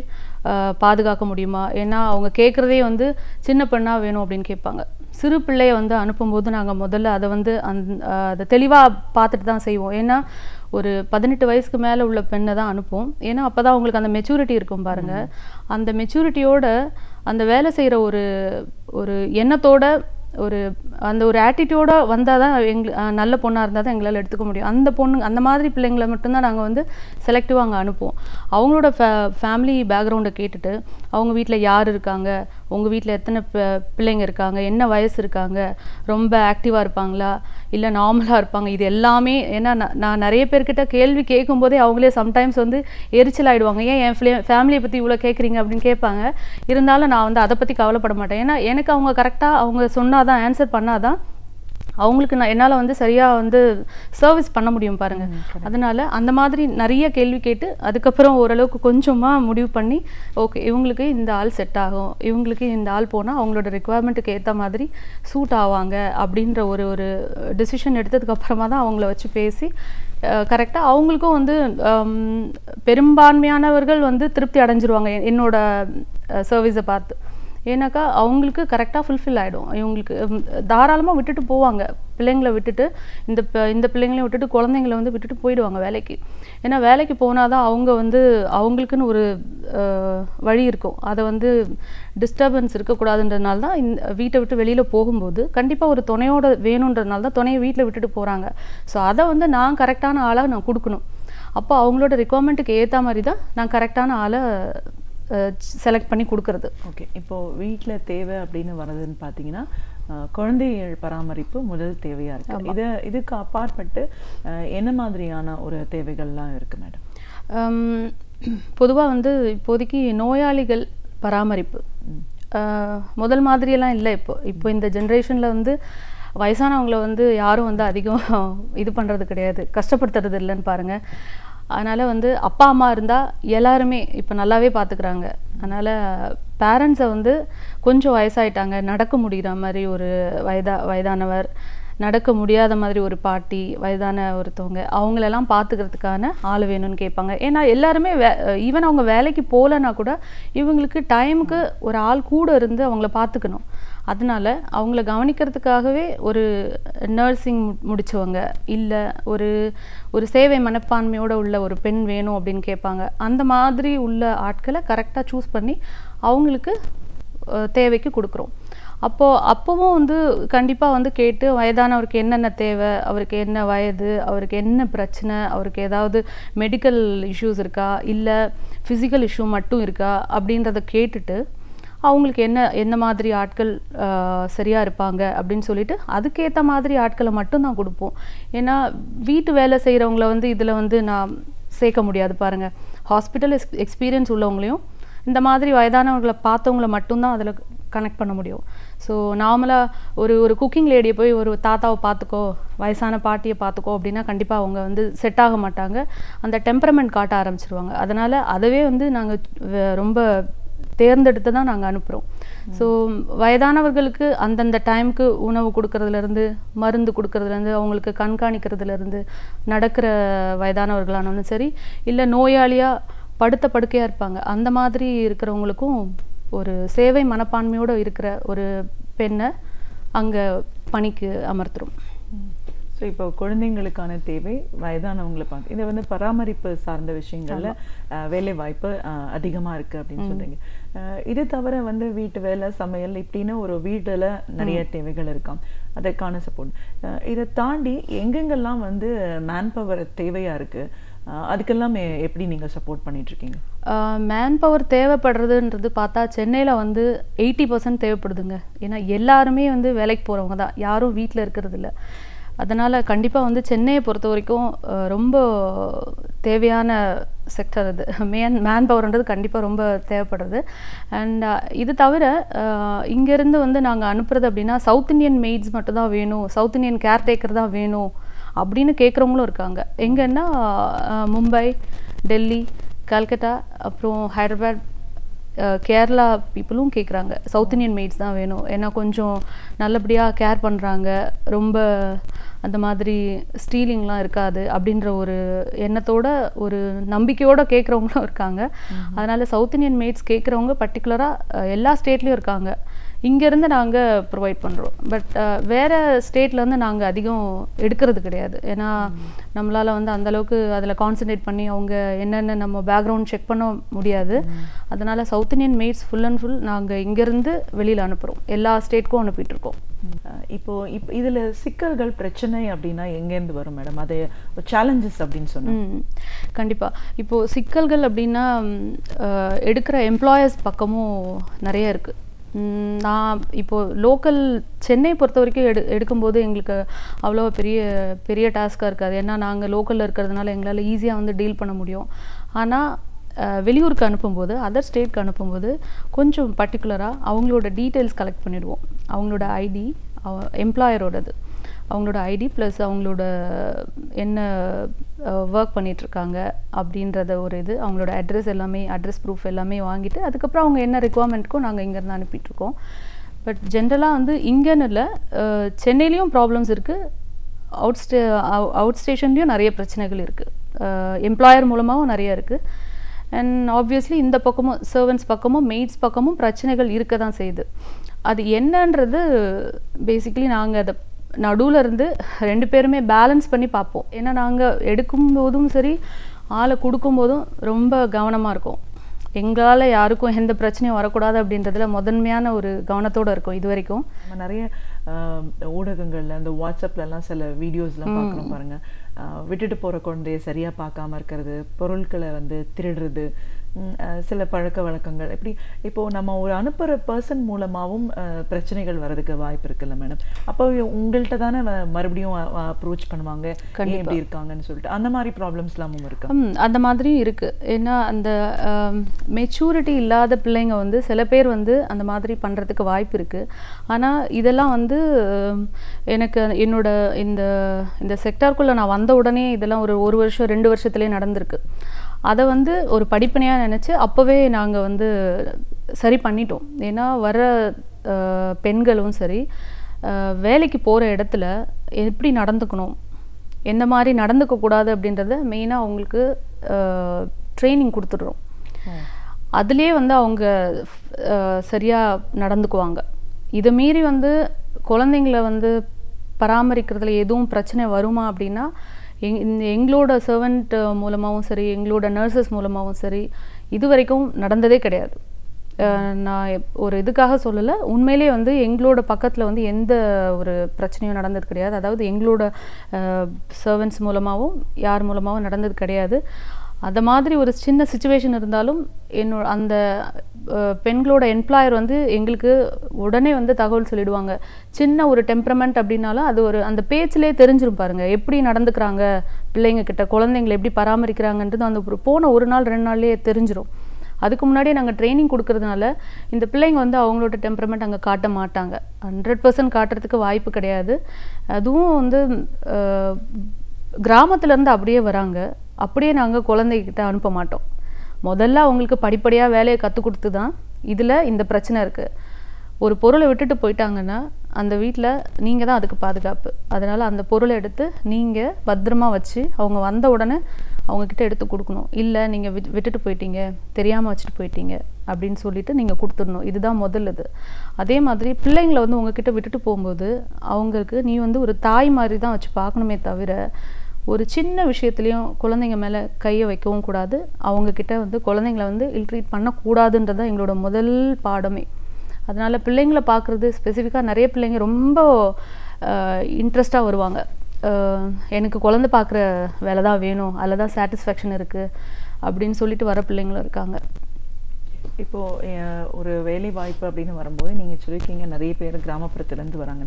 பாதுகாக்க முடியுமா. ஏன்னா அவங்க கேட்குறதே வந்து சின்ன பெண்ணாக வேணும் அப்படின்னு கேட்பாங்க. சிறு பிள்ளையை வந்து அனுப்பும்போது நாங்கள் முதல்ல அதை வந்து அதை தெளிவாக பார்த்துட்டு தான் செய்வோம். ஏன்னா ஒரு 18 வயசுக்கு மேலே உள்ள பெண்ணை தான் அனுப்புவோம். ஏன்னா அப்போ தான் அவங்களுக்கு அந்த மெச்சூரிட்டி இருக்கும் பாருங்கள். அந்த மெச்சூரிட்டியோட அந்த வேலை செய்கிற ஒரு எண்ணத்தோட அந்த ஒரு ஆட்டிடியூடோட வந்தால் தான் நல்ல பொண்ணாக இருந்தால் தான் எங்களால் எடுத்துக்க முடியும். அந்த மாதிரி பிள்ளைங்களை மட்டும்தான் நாங்கள் வந்து செலக்டிவாக அங்கே அனுப்புவோம். அவங்களோட ஃபேமிலி பேக்ரவுண்டை கேட்டுட்டு, அவங்க வீட்டில் யார் இருக்காங்க, உங்கள் வீட்டில் எத்தனை பிள்ளைங்க இருக்காங்க, என்ன வயசு இருக்காங்க, ரொம்ப ஆக்டிவாக இருப்பாங்களா இல்லை நார்மலாக இருப்பாங்க, இது எல்லாமே. ஏன்னா நான் நிறைய பேர்கிட்ட கேள்வி கேட்கும்போதே அவங்களே சம்டைம்ஸ் வந்து எரிச்சல் ஆகிடுவாங்க, ஏன் என் ஃபேமிலியை பற்றி இவ்வளோ கேட்குறீங்க அப்படின்னு கேட்பாங்க. இருந்தாலும் நான் வந்து அதை பற்றி கவலைப்பட மாட்டேன். ஏன்னா எனக்கு அவங்க கரெக்டாக அவங்க சொன்னாதான், ஆன்சர் பண்ணாதான் அவங்களுக்கு என்னால் வந்து சரியாக வந்து சர்வீஸ் பண்ண முடியும் பாருங்கள். அதனால் அந்த மாதிரி நிறைய கேள்வி கேட்டு அதுக்கப்புறம் ஓரளவுக்கு கொஞ்சமாக முடிவு பண்ணி, ஓகே இவங்களுக்கு இந்த ஆள் செட் ஆகும், இவங்களுக்கு இந்த ஆள் போனால் அவங்களோட ரெக்குவயர்மெண்ட்டுக்கு ஏற்ற மாதிரி சூட் ஆவாங்க அப்படின்ற ஒரு டிசிஷன் எடுத்ததுக்கப்புறமா தான் அவங்கள வச்சு பேசி கரெக்டாக அவங்களுக்கும் வந்து பெரும்பான்மையானவர்கள் வந்து திருப்தி அடைஞ்சிருவாங்க என்னோட சர்வீஸை பார்த்து. ஏன்னாக்கா அவங்களுக்கு கரெக்டாக ஃபுல்ஃபில் ஆகிடும். இவங்களுக்கு தாராளமாக விட்டுட்டு போவாங்க, பிள்ளைங்களை விட்டுட்டு இந்த பிள்ளைங்களையும் விட்டுட்டு குழந்தைங்களை வந்து விட்டுட்டு போயிடுவாங்க வேலைக்கு. ஏன்னா வேலைக்கு போனால் தான் அவங்க வந்து அவங்களுக்குன்னு ஒரு வழி இருக்கும். அதை வந்து டிஸ்டர்பன்ஸ் இருக்கக்கூடாதுன்றதுனால தான் வீட்டை விட்டு வெளியில் போகும்போது கண்டிப்பாக ஒரு துணையோட வேணுன்றதுனால தான் துணையை வீட்டில் விட்டுட்டு போகிறாங்க. ஸோ அதை வந்து நான் கரெக்டான ஆளாக நான் கொடுக்கணும். அப்போ அவங்களோட ரெக்குவயர்மெண்ட்டுக்கு ஏற்ற மாதிரி தான் நான் கரெக்டான ஆளை செலக்ட் பண்ணி கொடுக்கறது. ஓகே, இப்போது வீட்டில் தேவை அப்படின்னு வர்றதுன்னு பார்த்தீங்கன்னா குழந்தைகள் பராமரிப்பு முதல் தேவையா இருக்கு. இதுக்கு அப்பாற்பட்டு என்ன மாதிரியான ஒரு தேவைகள்லாம் இருக்கு மேடம்? பொதுவாக வந்து இப்போதைக்கு நோயாளிகள் பராமரிப்பு முதல் மாதிரியெல்லாம் இல்லை. இப்போ இந்த ஜென்ரேஷனில் வந்து வயசானவங்கள வந்து யாரும் வந்து அதிகம் இது பண்ணுறது கிடையாது, கஷ்டப்படுத்துறது இல்லைன்னு பாருங்கள். அதனால் வந்து அப்பா அம்மா இருந்தால் எல்லாருமே இப்போ நல்லாவே பார்த்துக்குறாங்க. அதனால் பேரண்ட்ஸை வந்து கொஞ்சம் வயசாயிட்டாங்க, நடக்க முடிகிற மாதிரி ஒரு வயதானவர், நடக்க முடியாத மாதிரி ஒரு பாட்டி, வயதான ஒருத்தவங்க, அவங்களெல்லாம் பார்த்துக்கிறதுக்கான ஆள் வேணும்னு கேட்பாங்க. ஏன்னா எல்லாருமே ஈவன் அவங்க வேலைக்கு போகலன்னா கூட இவங்களுக்கு டைமுக்கு ஒரு ஆள் கூட இருந்து அவங்கள பார்த்துக்கணும். அதனால அவங்கள கவனிக்கிறதுக்காகவே ஒரு நர்சிங் முடித்தவங்க இல்லை ஒரு சேவை மனப்பான்மையோடு உள்ள ஒரு பெண் வேணும் அப்படின்னு கேட்பாங்க. அந்த மாதிரி உள்ள ஆட்களை கரெக்டாக சூஸ் பண்ணி அவங்களுக்கு தேவைக்கு கொடுக்குறோம். அப்போவும் வந்து கண்டிப்பாக வந்து கேட்டு வயதானவருக்கு என்னென்ன தேவை, அவருக்கு என்ன வயது, அவருக்கு என்ன பிரச்சனை, அவருக்கு ஏதாவது மெடிக்கல் இஷ்யூஸ் இருக்கா இல்லை ஃபிசிக்கல் இஷ்யூ மட்டும் இருக்கா அப்படின்றத கேட்டுட்டு அவங்களுக்கு என்ன மாதிரி ஆட்கள் சரியாக இருப்பாங்க அப்படின்னு சொல்லிட்டு அதுக்கேற்ற மாதிரி ஆட்களை மட்டும்தான் கொடுப்போம். ஏன்னா வீட்டு வேலை செய்கிறவங்கள வந்து இதில் வந்து நான் சேர்க்க முடியாது பாருங்கள். ஹாஸ்பிட்டல் எக்ஸ்பீரியன்ஸ் உள்ளவங்களையும் இந்த மாதிரி வயதானவர்களை பார்த்தவங்கள மட்டும்தான் அதில் கனெக்ட் பண்ண முடியும். ஸோ நார்மலாக ஒரு குக்கிங் லேடியை போய் ஒரு தாத்தாவை பார்த்துக்கோ, வயசான பாட்டியை பார்த்துக்கோ அப்படின்னா கண்டிப்பாக அவங்க வந்து செட் ஆக மாட்டாங்க, அந்த டெம்பரமெண்ட் காட்ட ஆரம்பிச்சிருவாங்க. அதனால் அதவே வந்து நாங்கள் ரொம்ப தேர்ந்தெடுத்து தான் நாங்கள் அனுப்புகிறோம். ஸோ வயதானவர்களுக்கு அந்தந்த டைமுக்கு உணவு கொடுக்கறதுலேருந்து, மருந்து கொடுக்கறதுலேருந்து, அவங்களுக்கு கண்காணிக்கிறதுலேருந்து, நடக்கிற வயதானவர்களானாலும் சரி இல்லை நோயாளியாக படுக்கையாக இருப்பாங்க, அந்த மாதிரி இருக்கிறவங்களுக்கும் ஒரு சேவை மனப்பான்மையோடு இருக்கிற ஒரு பெண்ணை அங்கே பணிக்கு அமர்த்துறோம். ஸோ இப்போ குழந்தைங்களுக்கான தேவை, வயதானவங்களை பார்த்து இதை வந்து பராமரிப்பு சார்ந்த விஷயங்களில் வேலை வாய்ப்பு அதிகமாக இருக்குது அப்படின்னு சொல்கிறீங்க. இது தவிர வந்து வீட்டு வேலை, சமையல் இப்படின்னு ஒரு வீட்டில் நிறைய தேவைகள் இருக்காம், அதற்கான சப்போர்ட். இதை தாண்டி எங்கெங்கெல்லாம் வந்து மேன் பவர் தேவையாக இருக்குது, அதுக்கெல்லாம் எப்படி நீங்கள் சப்போர்ட் பண்ணிகிட்ருக்கீங்க? மேன் பவர் தேவைப்படுறதுன்றது பார்த்தா சென்னையில் வந்து 80% தேவைப்படுதுங்க. ஏன்னா எல்லாருமே வந்து வேலைக்கு போகிறவங்க தான், யாரும் வீட்டில் இருக்கிறது இல்லை. அதனால் கண்டிப்பாக வந்து சென்னையை பொறுத்த வரைக்கும் ரொம்ப தேவையான செக்டர் அது. மேன் பவர்ன்றது கண்டிப்பாக ரொம்ப தேவைப்படுறது. அண்ட் இது தவிர இங்கேருந்து வந்து நாங்கள் அனுப்புறது அப்படின்னா சவுத் இண்டியன் மெய்ட்ஸ் மட்டும் தான் வேணும், சவுத் இண்டியன் கேர்டேக்கர் தான் வேணும் அப்படின்னு கேட்குறவங்களும் இருக்காங்க. எங்கன்னா மும்பை, டெல்லி, கல்கட்டா, அப்புறம் ஹைதராபாத், கேரளா பீப்புளும் கேட்குறாங்க சவுத் இண்டியன் மெய்ட்ஸ் தான் வேணும், ஏன்னா கொஞ்சம் நல்லபடியாக கேர் பண்ணுறாங்க, ரொம்ப அந்த மாதிரி ஸ்டீலிங்லாம் இருக்காது அப்படின்ற ஒரு எண்ணத்தோட ஒரு நம்பிக்கையோடு கேட்குறவங்களும் இருக்காங்க. அதனால் சவுத் இண்டியன் மெய்ட்ஸ் கேட்குறவங்க பர்டிகுலராக எல்லா ஸ்டேட்லேயும் இருக்காங்க. இங்கேருந்து நாங்கள் ப்ரொவைட் பண்ணுறோம். பட் வேறு ஸ்டேட்லேருந்து நாங்கள் அதிகம் எடுக்கிறது கிடையாது. ஏன்னா நம்மளால் வந்து அந்தளவுக்கு அதில் கான்சன்ட்ரேட் பண்ணி அவங்க என்னென்ன நம்ம பேக்ரவுண்ட் செக் பண்ண முடியாது. அதனால் south Indian maids full and full நாங்கள் இங்கேருந்து வெளியில் அனுப்புகிறோம், எல்லா ஸ்டேட்க்கும் அனுப்பிட்டுருக்கோம். இப்போ இதில் சிக்கல்கள், பிரச்சனை அப்படின்னா எங்கேருந்து வரும் மேடம்? அது சேலஞ்சஸ் அப்படின்னு சொன்னோம். கண்டிப்பாக இப்போது சிக்கல்கள் அப்படின்னா எடுக்கிற எம்ப்ளாயர்ஸ் பக்கமும் நிறைய இருக்குது. நான் இப்போது லோக்கல் சென்னை பொறுத்த வரைக்கும் எடுக்கும்போது எங்களுக்கு அவ்வளோ பெரிய டாஸ்க்காக இருக்காது. ஏன்னா நாங்கள் லோக்கலில் இருக்கிறதுனால எங்களால் ஈஸியாக வந்து டீல் பண்ண முடியும். ஆனால் வெளியூருக்கு அனுப்பும்போது, அதர் ஸ்டேட்க்கு அனுப்பும்போது கொஞ்சம் பர்டிகுலராக அவங்களோட டீட்டெயில்ஸ் கலெக்ட் பண்ணிடுவோம். அவங்களோட ஐடி, எம்ப்ளாயரோடது, அவங்களோட ஐடி ப்ளஸ் அவங்களோட என்ன ஒர்க் பண்ணிகிட்ருக்காங்க அப்படின்றத ஒரு இது, அவங்களோட அட்ரஸ் ப்ரூஃப் எல்லாமே வாங்கிட்டு அதுக்கப்புறம் அவங்க என்ன ரெக்குவயர்மெண்ட்க்கும் நாங்கள் இங்கேருந்து அனுப்பிட்டுருக்கோம். பட் ஜென்ரலாக வந்து இங்கேன்னு இல்லை, சென்னையிலையும் ப்ராப்ளம்ஸ் இருக்குது, அவுட் ஸ்டேஷன்லேயும் நிறைய பிரச்சனைகள் இருக்குது, எம்ப்ளாயர் மூலமாகவும் நிறைய இருக்குது. அண்ட் ஆப்வியஸ்லி இந்த பக்கமும் சர்வன்ஸ் பக்கமும் மெய்ட்ஸ் பக்கமும் பிரச்சனைகள் இருக்க தான் செய்யுது. அது என்னன்றது பேசிக்கலி நாங்கள் அதை நடுவில் இருந்து 2 பேருமே பேலன்ஸ் பண்ணி பார்ப்போம். ஏன்னா நாங்கள் எடுக்கும்போதும் சரி, ஆளை கொடுக்கும்போதும் ரொம்ப கவனமாக இருக்கும். எங்களால் யாருக்கும் எந்த பிரச்சனையும் வரக்கூடாது அப்படின்றதுல முதன்மையான ஒரு கவனத்தோடு இருக்கும். இது வரைக்கும் நம்ம நிறைய ஊடகங்களில் அந்த வாட்ஸ்அப்லலாம் சில வீடியோஸ்லாம் பார்க்குறோம் பாருங்கள், விட்டுட்டு போகிற குழந்தைய சரியாக பார்க்காம இருக்கிறது, பொருட்களை வந்து திருடுறது, சில பழக்க வழக்கங்கள் இப்படி இப்போ நம்ம ஒரு அனுப்புகிற பர்சன் மூலமாகவும் பிரச்சனைகள் வர்றதுக்கு வாய்ப்பு இருக்குல்ல மேடம்? அப்போ உங்கள்கிட்ட தானே மறுபடியும் அப்ரோச் பண்ணுவாங்க, எப்படி இருக்காங்கன்னு சொல்லிட்டு. அந்த மாதிரி ப்ராப்ளம்ஸ்லாமும் இருக்கு. அந்த மாதிரியும் இருக்குது. ஏன்னா அந்த மெச்சூரிட்டி இல்லாத பிள்ளைங்க வந்து சில பேர் வந்து அந்த மாதிரி பண்ணுறதுக்கு வாய்ப்பு இருக்குது. ஆனால் இதெல்லாம் வந்து எனக்கு என்னோட இந்த செக்டாருக்குள்ளே நான் வந்த உடனே இதெல்லாம் ஒரு வருஷம் 2 வருஷத்துலேயே நடந்திருக்கு. அதை வந்து ஒரு படிப்பனையாக நினச்சி அப்போவே நாங்கள் வந்து சரி பண்ணிட்டோம். ஏன்னா வர பெண்களும் சரி வேலைக்கு போகிற இடத்துல எப்படி நடந்துக்கணும், எந்த மாதிரி நடந்துக்கக்கூடாது அப்படின்றத மெயினாக அவங்களுக்கு ட்ரைனிங் கொடுத்துட்றோம். அதுலேயே வந்து அவங்க சரியாக நடந்துக்குவாங்க. இதை மீறி வந்து குழந்தைங்கள வந்து பராமரிக்கிறதுல எதுவும் பிரச்சனை வருமா அப்படின்னா எங்களோட சர்வெண்ட் மூலமாகவும் சரி எங்களோட நர்சஸ் மூலமாகவும் சரி இது வரைக்கும் நடந்ததே கிடையாது. நான் ஒரு இதுக்காக சொல்லலை, உண்மையிலே வந்து எங்களோட பக்கத்தில் வந்து எந்த ஒரு பிரச்சனையும் நடந்தது கிடையாது. அதாவது எங்களோட சர்வெண்ட்ஸ் மூலமாகவும் யார் மூலமாகவும் நடந்தது கிடையாது. அந்த மாதிரி ஒரு சின்ன சுச்சுவேஷன் இருந்தாலும் அந்த பெண்களோட எம்ப்ளாயர் வந்து எங்களுக்கு உடனே வந்து தகவல் சொல்லிடுவாங்க. சின்ன ஒரு டெம்பரமெண்ட் அப்படின்னாலும் அது அந்த பேச்சிலே தெரிஞ்சிரும் பாருங்க, எப்படி நடந்துக்கிறாங்க பிள்ளைங்க கிட்ட, குழந்தைங்களை எப்படி பராமரிக்கிறாங்கன்றது அந்த போன 1 நாள் 2 நாள்லேயே தெரிஞ்சிரும். அதுக்கு முன்னாடியே நாங்கள் ட்ரைனிங் கொடுக்கறதுனால இந்த பிள்ளைங்க வந்து அவங்களோட டெம்பரமெண்ட் அங்கே காட்ட மாட்டாங்க. 100% காட்டுறதுக்கு வாய்ப்பு கிடையாது. அதுவும் வந்து கிராமத்துலேருந்து அப்படியே வராங்க, அப்படியே நாங்கள் குழந்தைகிட்ட அனுப்ப மாட்டோம். முதல்ல அவங்களுக்கு படிப்படியாக வேலையை கற்றுக் கொடுத்து தான் இதில் இந்த பிரச்சனை இருக்குது. ஒரு பொருளை விட்டுட்டு போயிட்டாங்கன்னா அந்த வீட்டில் நீங்கள் தான் அதுக்கு பாதுகாப்பு. அதனால் அந்த பொருளை எடுத்து நீங்கள் பத்திரமா வச்சு அவங்க வந்த உடனே அவங்கக்கிட்ட எடுத்து கொடுக்கணும். இல்லை நீங்கள் விட்டுட்டு போயிட்டீங்க, தெரியாமல் வச்சுட்டு போயிட்டீங்க அப்படின்னு சொல்லிட்டு நீங்கள் கொடுத்துடணும். இதுதான் முதல் இது. அதே மாதிரி பிள்ளைங்களை வந்து உங்ககிட்ட விட்டுட்டு போகும்போது அவங்களுக்கு நீ வந்து ஒரு தாய் மாதிரி தான் வச்சு பார்க்கணுமே தவிர ஒரு சின்ன விஷயத்துலையும் குழந்தைங்க மேலே கையை வைக்கவும் கூடாது. அவங்கக்கிட்ட வந்து குழந்தைங்கள வந்து இல்ட்ரீட் பண்ணக்கூடாதுன்றது தான் எங்களோட முதல் பாடமே. அதனால் பிள்ளைங்களை பார்க்குறது ஸ்பெசிஃபிக்காக நிறைய பிள்ளைங்க ரொம்ப இன்ட்ரெஸ்டாக வருவாங்க. எனக்கு குழந்தை பார்க்குற வேலை தான் வேணும், அதில் தான் சாட்டிஸ்ஃபேக்ஷன் இருக்குது அப்படின்னு சொல்லிட்டு வர பிள்ளைங்களும் இருக்காங்க. இப்போது ஒரு வேலை வாய்ப்பு அப்படின்னு வரும்போது நீங்கள் சொல்லியிருக்கீங்க நிறைய பேர் கிராமப்புறத்துலேருந்து வராங்க.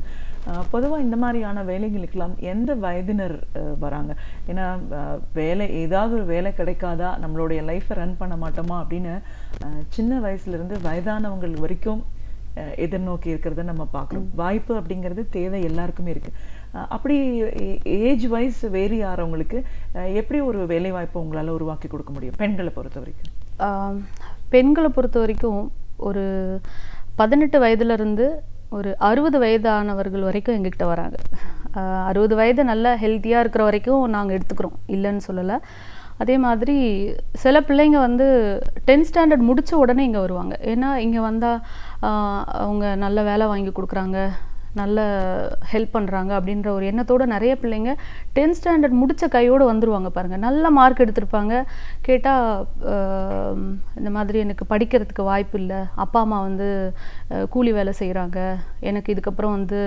பொதுவாக இந்த மாதிரியான வேலைகளுக்கெல்லாம் எந்த வயதினர் வராங்க? ஏன்னா ஏதாவது ஒரு வேலை கிடைக்காதா, நம்மளுடைய லைஃப்பை ரன் பண்ண மாட்டோமா அப்படின்னு சின்ன வயசுலேருந்து வயதானவங்கள் வரைக்கும் எதிர்நோக்கி இருக்கிறத நம்ம பார்க்குறோம். வாய்ப்பு அப்படிங்கிறது தேவை எல்லாருக்குமே இருக்குது. அப்படி ஏஜ் வைஸ் வேரி ஆகிறவங்களுக்கு எப்படி ஒரு வேலை வாய்ப்பை உங்களால் உருவாக்கி கொடுக்க முடியும் பெண்களை பொறுத்த வரைக்கும்? பெண்களை பொறுத்த வரைக்கும் ஒரு 18 வயதுலேருந்து ஒரு 60 வயதானவர்கள் வரைக்கும் எங்ககிட்ட வராங்க. 60 வயது நல்லா ஹெல்த்தியாக இருக்கிற வரைக்கும் நாங்கள் எடுத்துக்கிறோம், இல்லைன்னு சொல்லலை. அதே மாதிரி சில பிள்ளைங்க வந்து 10th ஸ்டாண்டர்ட் முடித்த உடனே இங்கே வருவாங்க. ஏன்னா இங்கே வந்தால் அவங்க நல்ல வேலை வாங்கி கொடுக்குறாங்க, நல்ல ஹெல்ப் பண்ணுறாங்க அப்படின்ற ஒரு எண்ணத்தோடு நிறைய பிள்ளைங்க 10th ஸ்டாண்டர்ட் முடித்த கையோடு வந்துடுவாங்க பாருங்கள். நல்ல மார்க் எடுத்திருப்பாங்க. கேட்டால் இந்த மாதிரி எனக்கு படிக்கிறதுக்கு வாய்ப்பு இல்லை, அப்பா அம்மா வந்து கூலி வேலை செய்கிறாங்க, எனக்கு இதுக்கப்புறம் வந்து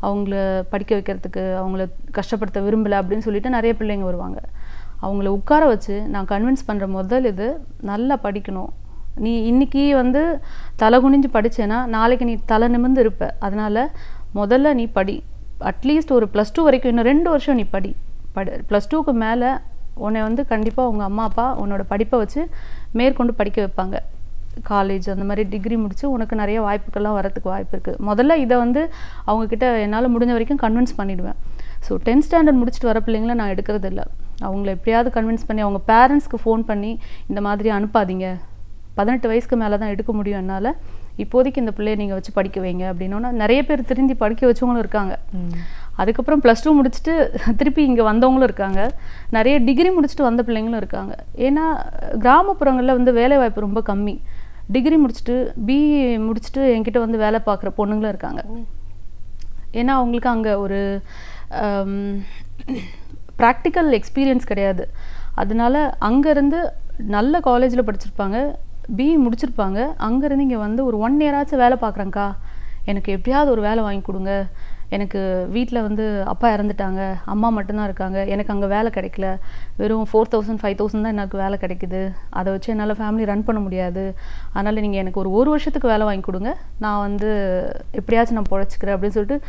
அவங்கள படிக்க வைக்கிறதுக்கு அவங்கள கஷ்டப்படுத்த விரும்பலை அப்படின்னு சொல்லிட்டு நிறைய பிள்ளைங்க வருவாங்க. அவங்கள உட்கார வச்சு நான் கன்வின்ஸ் பண்ணுற முதல் இது, நல்லா படிக்கணும், நீ இன்றைக்கி வந்து தலை குனிஞ்சு படித்தேன்னா நாளைக்கு நீ தலை நிமிர்ந்து இருப்ப, அதனால் முதல்ல நீ படி, அட்லீஸ்ட் ஒரு +2 வரைக்கும், இன்னும் 2 வருஷம் நீ +2க்கு மேலே உன்னை வந்து கண்டிப்பாக உங்கள் அம்மா அப்பா உன்னோட படிப்பை வச்சு மேற்கொண்டு படிக்க வைப்பாங்க. காலேஜ் அந்த மாதிரி டிகிரி முடித்து உனக்கு நிறைய வாய்ப்புகள்லாம் வரத்துக்கு வாய்ப்பு இருக்குது. முதல்ல இதை வந்து அவங்கக்கிட்ட என்னால் முடிஞ்ச வரைக்கும் கன்வின்ஸ் பண்ணிவிடுவேன். ஸோ 10th ஸ்டாண்டர்ட் முடிச்சுட்டு வர பிள்ளைங்கள நான் எடுக்கிறது இல்லை. அவங்கள எப்படியாவது கன்வின்ஸ் பண்ணி அவங்க பேரண்ட்ஸ்க்கு ஃபோன் பண்ணி இந்த மாதிரி அனுப்பாதீங்க, 18 வயசுக்கு மேலே தான் எடுக்க முடியும், என்னால் இப்போதைக்கு இந்த பிள்ளைய நீங்கள் வச்சு படிக்க வைங்க அப்படின்னோன்னா நிறைய பேர் திரும்பி படிக்க வச்சவங்களும் இருக்காங்க. அதுக்கப்புறம் +2 முடிச்சுட்டு திருப்பி இங்கே வந்தவங்களும் இருக்காங்க. நிறைய டிகிரி முடிச்சுட்டு வந்த பிள்ளைங்களும் இருக்காங்க. ஏன்னா கிராமப்புறங்களில் வந்து வேலை வாய்ப்பு ரொம்ப கம்மி. டிகிரி முடிச்சுட்டு பிஇ முடிச்சுட்டு என்கிட்ட வந்து வேலை பார்க்குற பொண்ணுங்களும் இருக்காங்க. ஏன்னா அவங்களுக்கு அங்கே ஒரு ப்ராக்டிக்கல் எக்ஸ்பீரியன்ஸ் கிடையாது. அதனால அங்கேருந்து நல்ல காலேஜில் படிச்சிருப்பாங்க, பிஇ முடிச்சிருப்பாங்க, அங்கேருந்து இங்கே வந்து ஒரு 1 இயராச்சும் வேலை பார்க்குறேங்க்கா, எனக்கு எப்படியாவது ஒரு வேலை வாங்கி கொடுங்க, எனக்கு வீட்டில் வந்து அப்பா இறந்துட்டாங்க, அம்மா மட்டும்தான் இருக்காங்க, எனக்கு அங்கே வேலை கிடைக்கல, வெறும் 4000 5000 தான் எனக்கு வேலை கிடைக்குது, அதை வச்சு என்னால் ஃபேமிலி ரன் பண்ண முடியாது, அதனால் நீங்கள் எனக்கு ஒரு வருஷத்துக்கு வேலை வாங்கி கொடுங்க, நான் வந்து எப்படியாச்சும் நான் பொழைச்சிக்கிறேன் அப்படின்னு சொல்லிட்டு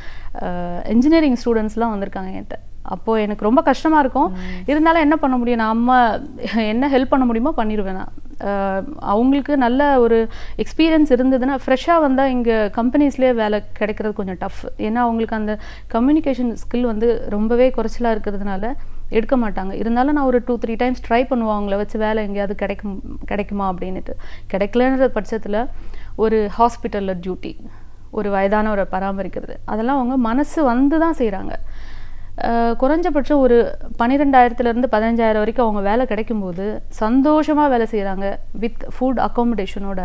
இன்ஜினியரிங் ஸ்டூடெண்ட்ஸ்லாம் வந்திருக்காங்க என்கிட்ட. அப்போது எனக்கு ரொம்ப கஷ்டமாக இருக்கும். இருந்தாலும் என்ன பண்ண முடியும், நான் அம்மா என்ன ஹெல்ப் பண்ண முடியுமோ பண்ணிடுவேன். நான் அவங்களுக்கு நல்ல ஒரு எக்ஸ்பீரியன்ஸ் இருந்ததுன்னா ஃப்ரெஷ்ஷாக வந்தால் இங்கே கம்பெனிஸ்லேயே வேலை கிடைக்கிறது கொஞ்சம் டஃப். ஏன்னா அவங்களுக்கு அந்த கம்யூனிகேஷன் ஸ்கில் வந்து ரொம்பவே குறைச்சலாக இருக்கிறதுனால எடுக்க மாட்டாங்க. இருந்தாலும் நான் ஒரு 2-3 டைம்ஸ் ட்ரை பண்ணுவேன் அவங்கள வச்சு வேலை எங்கேயாவது கிடைக்குமா அப்படின்ட்டு. கிடைக்கலன்ற பட்சத்தில் ஒரு ஹாஸ்பிட்டலில் டியூட்டி, ஒரு வயதானவரை பராமரிக்கிறது, அதெல்லாம் அவங்க மனசு வந்து தான் செய்கிறாங்க. குறைஞ்சபட்சம் ஒரு 12,000 15,000 வரைக்கும் அவங்க வேலை கிடைக்கும்போது சந்தோஷமாக வேலை செய்கிறாங்க. வித் ஃபுட் அக்காமடேஷனோட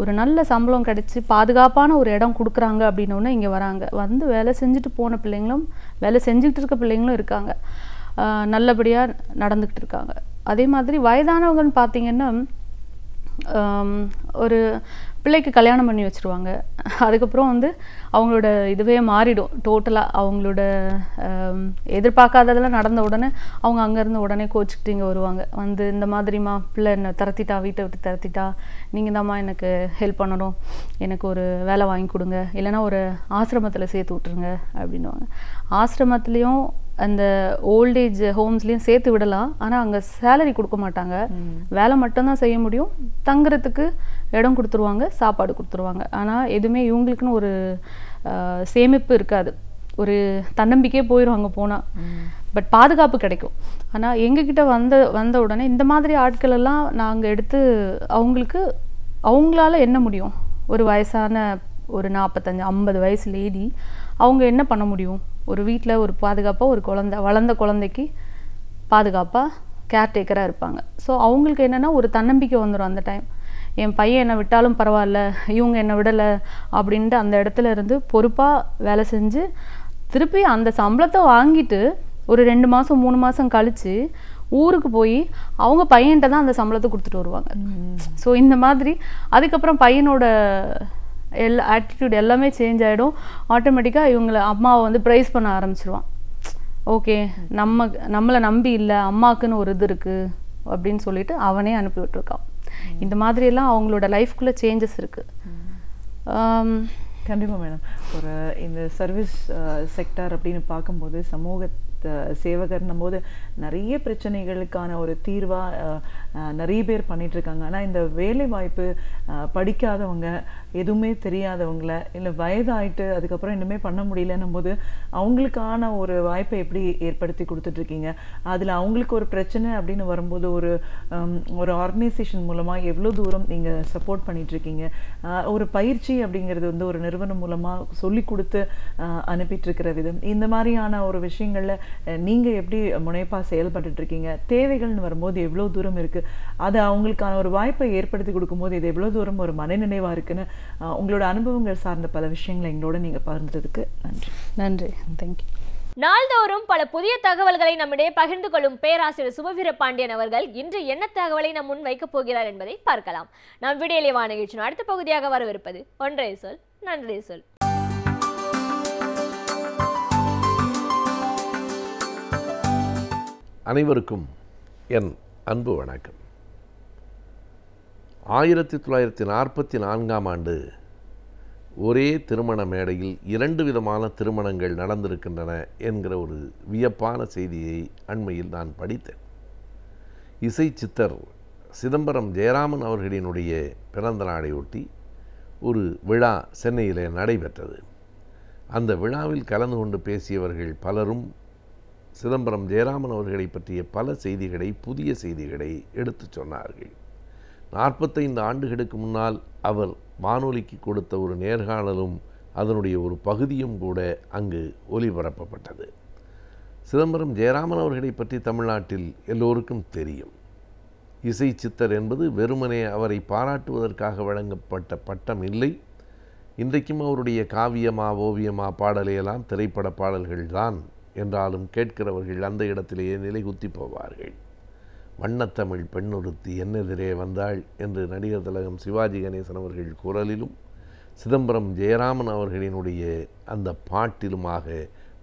ஒரு நல்ல சம்பளம் கிடைச்சி பாதுகாப்பான ஒரு இடம் கொடுக்குறாங்க அப்படின்னோடனே இங்கே வராங்க. வந்து வேலை செஞ்சுட்டு போன பிள்ளைங்களும் வேலை செஞ்சுக்கிட்டு இருக்க பிள்ளைங்களும் இருக்காங்க, நல்லபடியாக நடந்துக்கிட்டு இருக்காங்க. அதே மாதிரி வயதானவங்கன்னு பார்த்தீங்கன்னா ஒரு பிள்ளைக்கு கல்யாணம் பண்ணி வச்சுருவாங்க. அதுக்கப்புறம் வந்து அவங்களோட இதுவே மாறிடும் டோட்டலாக. அவங்களோட எதிர்பார்க்காததெல்லாம் நடந்த உடனே அவங்க அங்கேருந்து உடனே கோச்சிக்கிட்டு இங்கே வருவாங்க. வந்து இந்த மாதிரிம்மா பிள்ளை என்னை திரத்திட்டா, வீட்டை விட்டு திரத்திட்டா, நீங்கள் தான்மா எனக்கு ஹெல்ப் பண்ணணும், எனக்கு ஒரு வேலை வாங்கி கொடுங்க, இல்லைனா ஒரு ஆசிரமத்தில் சேர்த்து விட்ருங்க அப்படின்வாங்க. ஆசிரமத்துலேயும் அந்த ஓல்டேஜ் ஹோம்ஸ்லேயும் சேர்த்து விடலாம், ஆனால் அங்கே சேலரி கொடுக்க மாட்டாங்க, வேலை மட்டும்தான் செய்ய முடியும், தங்குறதுக்கு இடம் கொடுத்துருவாங்க, சாப்பாடு கொடுத்துருவாங்க. ஆனால் எதுவுமே இவங்களுக்குன்னு ஒரு சேமிப்பு இருக்காது, ஒரு தன்னம்பிக்கையே போயிடும் அங்கே போனால். பட் பாதுகாப்பு கிடைக்கும். ஆனால் எங்ககிட்ட வந்த உடனே இந்த மாதிரி ஆட்கள் எல்லாம் நாங்கள் எடுத்து அவங்களால என்ன முடியும், ஒரு வயசான ஒரு 45-50 வயசு லேடி அவங்க என்ன பண்ண முடியும், ஒரு வீட்டில் ஒரு பாதுகாப்பாக ஒரு வளர்ந்த குழந்தைக்கு பாதுகாப்பாக கேர்டேக்கராக இருப்பாங்க. ஸோ அவங்களுக்கு என்னென்னா ஒரு தன்னம்பிக்கை வந்துடும். அந்த டைம் என் பையன் என்னை விட்டாலும் பரவாயில்ல, இவங்க என்னை விடலை அப்படின்ட்டு அந்த இடத்துல இருந்து பொறுப்பாக வேலை செஞ்சு திருப்பி அந்த சம்பளத்தை வாங்கிட்டு ஒரு 2 மாதம் 3 மாதம் கழித்து ஊருக்கு போய் அவங்க பையன்கிட்ட தான் அந்த சம்பளத்தை கொடுத்துட்டு வருவாங்க. ஸோ இந்த மாதிரி அதுக்கப்புறம் பையனோட ஆட்டிடியூட் எல்லாமே சேஞ்ச் ஆகிடும். ஆட்டோமேட்டிக்காக இவங்களை அம்மாவை வந்து ப்ரைஸ் பண்ண ஆரம்பிச்சிருவான். ஓகே, நம்மளை நம்பி இல்லை, அம்மாவுக்குன்னு ஒரு இது இருக்குது அப்படின்னு சொல்லிட்டு அவனே அனுப்பி விட்டுருக்கான். இந்த மாதிரியெல்லாம் அவங்களோட லைஃப்குள்ளே சேஞ்சஸ் இருக்குது. கண்டிப்பாக மேடம். ஒரு இந்த சர்வீஸ் செக்டார் அப்படின்னு பார்க்கும்போது சமூக சேவகர்னும் போது நிறைய பிரச்சனைகளுக்கான ஒரு தீர்வாக நிறைய பேர் பண்ணிகிட்ருக்காங்க. ஆனால் இந்த வேலை வாய்ப்பு படிக்காதவங்க, எதுவுமே தெரியாதவங்கள, இல்லை வயதாயிட்டு அதுக்கப்புறம் இன்னுமே பண்ண முடியலன்னும் போது அவங்களுக்கான ஒரு வாய்ப்பை எப்படி ஏற்படுத்தி கொடுத்துட்ருக்கீங்க? அதில் அவங்களுக்கு ஒரு பிரச்சனை அப்படின்னு வரும்போது ஒரு ஆர்கனைசேஷன் மூலமாக எவ்வளோ தூரம் நீங்கள் சப்போர்ட் பண்ணிகிட்ருக்கீங்க? ஒரு பயிற்சி அப்படிங்கிறது வந்து ஒரு நிறுவனம் மூலமாக சொல்லி கொடுத்து அனுப்பிட்டுருக்கிற விதம், இந்த மாதிரியான ஒரு விஷயங்களில் நீங்கள் எப்படி முனைப்பாக செயல்பட்டுட்ருக்கீங்க? தேவைகள்னு வரும்போது எவ்வளோ தூரம் இருக்குது, அதை அவங்களுக்கான ஒரு வாய்ப்பை ஏற்படுத்தி கொடுக்கும்போது இது எவ்வளோ தூரம் ஒரு மனநினைவாக இருக்குன்னு உங்களோட அனுபவங்கள் சார்ந்த பல விஷயங்களை எங்களோட நீங்கள் பகிர்ந்ததுக்கு நன்றி. நன்றி, தேங்க்யூ. நாள்தோறும் பல புதிய தகவல்களை நம்மிடையே பகிர்ந்து கொள்ளும் பேராசிரியர் சுபவீர பாண்டியன் அவர்கள் இன்று என்ன தகவலை நம் முன் வைக்கப் போகிறார் என்பதை பார்க்கலாம். நாம் விடியலைவா நிகழ்ச்சியின் அடுத்த பகுதியாக வரவிருப்பது ஒன்றே சொல் நன்றே சொல். அனைவருக்கும் என் அன்பு வணக்கம். 1944ஆம் ஆண்டு ஒரே திருமண மேடையில் 2 விதமான திருமணங்கள் நடந்திருக்கின்றன என்கிற ஒரு வியப்பான செய்தியை அண்மையில் நான் படித்தேன். இசை சித்தர் சிதம்பரம் ஜெயராமன் அவர்களினுடைய பிறந்த நாளையொட்டி ஒரு விழா சென்னையிலே நடைபெற்றது. அந்த விழாவில் கலந்து கொண்டு பேசியவர்கள் பலரும் சிதம்பரம் ஜெயராமன் அவர்களை பற்றிய பல செய்திகளை, புதிய செய்திகளை எடுத்து சொன்னார்கள். 45 ஆண்டுகளுக்கு முன்னால் அவர் வானொலிக்கு கொடுத்த ஒரு நேர்காணலும் அதனுடைய ஒரு பகுதியும் கூட அங்கு ஒலிபரப்பப்பட்டது. சிதம்பரம் ஜெயராமன் அவர்களை பற்றி தமிழ்நாட்டில் எல்லோருக்கும் தெரியும். இசை சித்தர் என்பது வெறுமனே அவரை பாராட்டுவதற்காக வழங்கப்பட்ட பட்டம் இல்லை. இன்றைக்கும் அவருடைய காவியமா, ஓவியமா, பாடலையெல்லாம் திரைப்பட பாடல்கள்தான் என்றாலும் கேட்கிறவர்கள் அந்த இடத்திலேயே நிலைகுத்தி போவார்கள். வண்ணத்தமிழ் பெண்ணொருத்தி என்னெதிரே வந்தாள் என்று நடிகர் திலகம் சிவாஜி கணேசன் அவர்கள் குரலிலும், சிதம்பரம் ஜெயராமன் அவர்களினுடைய அந்த பாட்டிலுமாக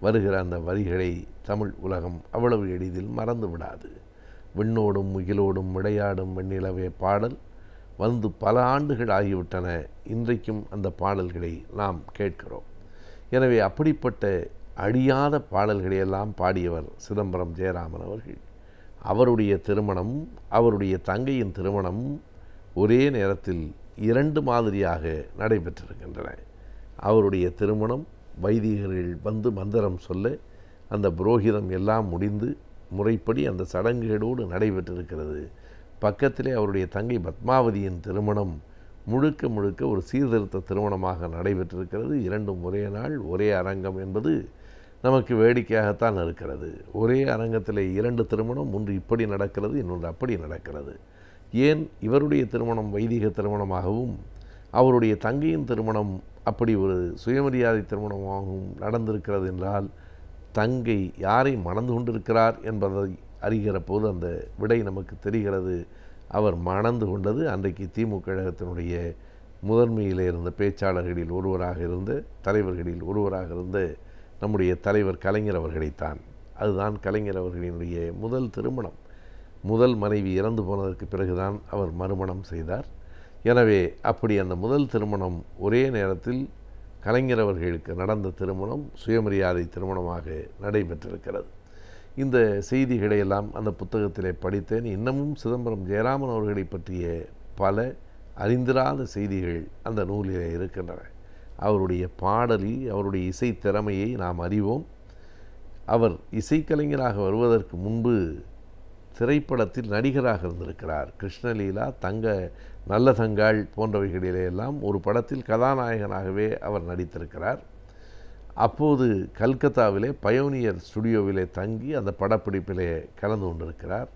வருகிற அந்த வரிகளை தமிழ் உலகம் அவ்வளவு எளிதில் மறந்து விடாது. விண்ணோடும் முகிலோடும் விளையாடும் வெண்ணிலவே பாடல் வந்து பல ஆண்டுகள் ஆகிவிட்டன. இன்றைக்கும் அந்த பாடல்களை நாம் கேட்கிறோம். எனவே அப்படிப்பட்ட அழியாத பாடல்களையெல்லாம் பாடியவர் சிதம்பரம் ஜெயராமன் அவர்கள். அவருடைய திருமணம், அவருடைய தங்கையின் திருமணம் ஒரே நேரத்தில் 2 மாதிரியாக நடைபெற்றிருக்கின்றன. அவருடைய திருமணம் வைதிகர்கள் வந்து மந்திரம் சொல்ல அந்த புரோகிதம் எல்லாம் முடிந்து முறைப்படி அந்த சடங்குகளோடு நடைபெற்றிருக்கிறது. பக்கத்திலே அவருடைய தங்கை பத்மாவதியின் திருமணம் முழுக்க முழுக்க ஒரு சீர்திருத்த திருமணமாக நடைபெற்றிருக்கிறது. 2ம் ஒரே நாள் ஒரே அரங்கம் என்பது நமக்கு வேடிக்கையாகத்தான் இருக்கிறது. ஒரே அரங்கத்தில் 2 திருமணம், ஒன்று இப்படி நடக்கிறது, இன்னொன்று அப்படி நடக்கிறது. ஏன் இவருடைய திருமணம் வைதிக திருமணமாகவும் அவருடைய தங்கையின் திருமணம் அப்படி ஒரு சுயமரியாதை திருமணமாகவும் நடந்திருக்கிறது என்றால், தங்கை யாரை மணந்து கொண்டிருக்கிறார் என்பதை அறிகிற போது அந்த விடை நமக்கு தெரிகிறது. அவர் மணந்து கொண்டது அன்றைக்கு திமுக கழகத்தினுடைய முதன்மையில் இருந்த பேச்சாளர்களில் ஒருவராக இருந்த, தலைவர்களில் ஒருவராக இருந்த நம்முடைய தலைவர் கலைஞர் அவர்களைத்தான். அதுதான் கலைஞர் அவர்களினுடைய முதல் திருமணம். முதல் மனைவி இறந்து போனதற்கு பிறகுதான் அவர் மறுமணம் செய்தார். எனவே அப்படி அந்த முதல் திருமணம் ஒரே நேரத்தில் கலைஞர் அவர்களுக்கு நடந்த திருமணம் சுயமரியாதை திருமணமாக நடைபெற்றிருக்கிறது. இந்த செய்திகளையெல்லாம் அந்த புத்தகத்திலே படித்தேன். இன்னமும் சிதம்பரம் ஜெயராமன் அவர்களை பற்றிய பல அறிந்திராத செய்திகள் அந்த நூலிலே இருக்கின்றன. அவருடைய பாடலில் அவருடைய இசை திறமையை நாம் அறிவோம். அவர் இசைக்கலைஞராக வருவதற்கு முன்பு திரைப்படத்தில் நடிகராக இருந்திருக்கிறார். கிருஷ்ணலீலா, நல்ல தங்காள் போன்றவைகளிலெல்லாம் ஒரு படத்தில் கதாநாயகனாகவே அவர் நடித்திருக்கிறார். அப்போது கல்கத்தாவிலே பயோனியர் ஸ்டுடியோவிலே தங்கி அந்த படப்பிடிப்பிலே கலந்து கொண்டிருக்கிறார்.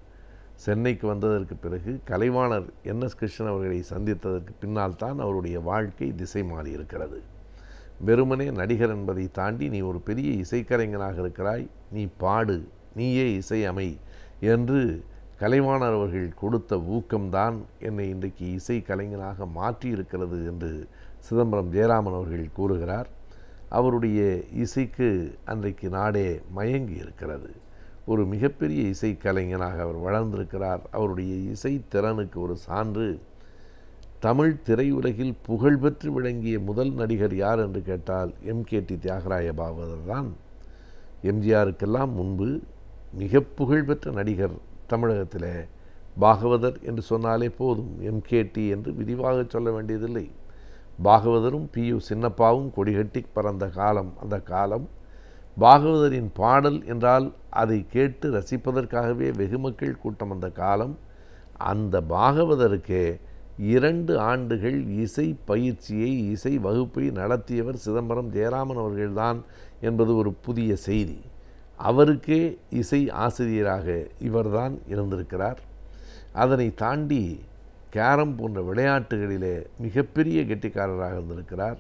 சென்னைக்கு வந்ததற்கு பிறகு கலைவாணர் NS கிருஷ்ணன் அவர்களை சந்தித்ததற்கு பின்னால் தான் அவருடைய வாழ்க்கை திசை மாறியிருக்கிறது. வெறுமனே நடிகர் என்பதை தாண்டி நீ ஒரு பெரிய இசைக்கலைஞனாக இருக்கிறாய், நீ பாடு, நீயே இசை அமை என்று கலைவாணர் அவர்கள் கொடுத்த ஊக்கம்தான் என்னை இன்றைக்கு இசை கலைஞனாக மாற்றியிருக்கிறது என்று சிதம்பரம் ஜெயராமன் அவர்கள் கூறுகிறார். அவருடைய இசைக்கு அன்றைக்கு நாடே மயங்கி இருக்கிறது. ஒரு மிகப்பெரிய இசைக்கலைஞனாக அவர் வளர்ந்திருக்கிறார். அவருடைய இசை திறனுக்கு ஒரு சான்று, தமிழ் திரையுலகில் புகழ்பெற்று விளங்கிய முதல் நடிகர் யார் என்று கேட்டால் MKT தியாகராய பாகவதர் தான். எம்ஜிஆருக்கெல்லாம் முன்பு மிக புகழ்பெற்ற நடிகர் தமிழகத்தில் பாகவதர் என்று சொன்னாலே போதும். MKT என்று விரிவாக சொல்ல வேண்டியதில்லை. பாகவதரும் PU சின்னப்பாவும் கொடிகட்டி பறந்த காலம் அந்த காலம். பாகவதரின் பாடல் என்றால் அதை கேட்டு ரசிப்பதற்காகவே வெகுமக்கள் கூட்டம் அந்த காலம். அந்த பாகவதருக்கே 2 ஆண்டுகள் இசை பயிற்சியை, இசை வகுப்பை நடத்தியவர் சிதம்பரம் ஜெயராமன் அவர்கள்தான் என்பது ஒரு புதிய செய்தி. அவருக்கே இசை ஆசிரியராக இவர்தான் இருந்திருக்கிறார். அதனை தாண்டி கேரம் போன்ற விளையாட்டுகளிலே மிகப்பெரிய கெட்டிக்காரராக இருந்திருக்கிறார்.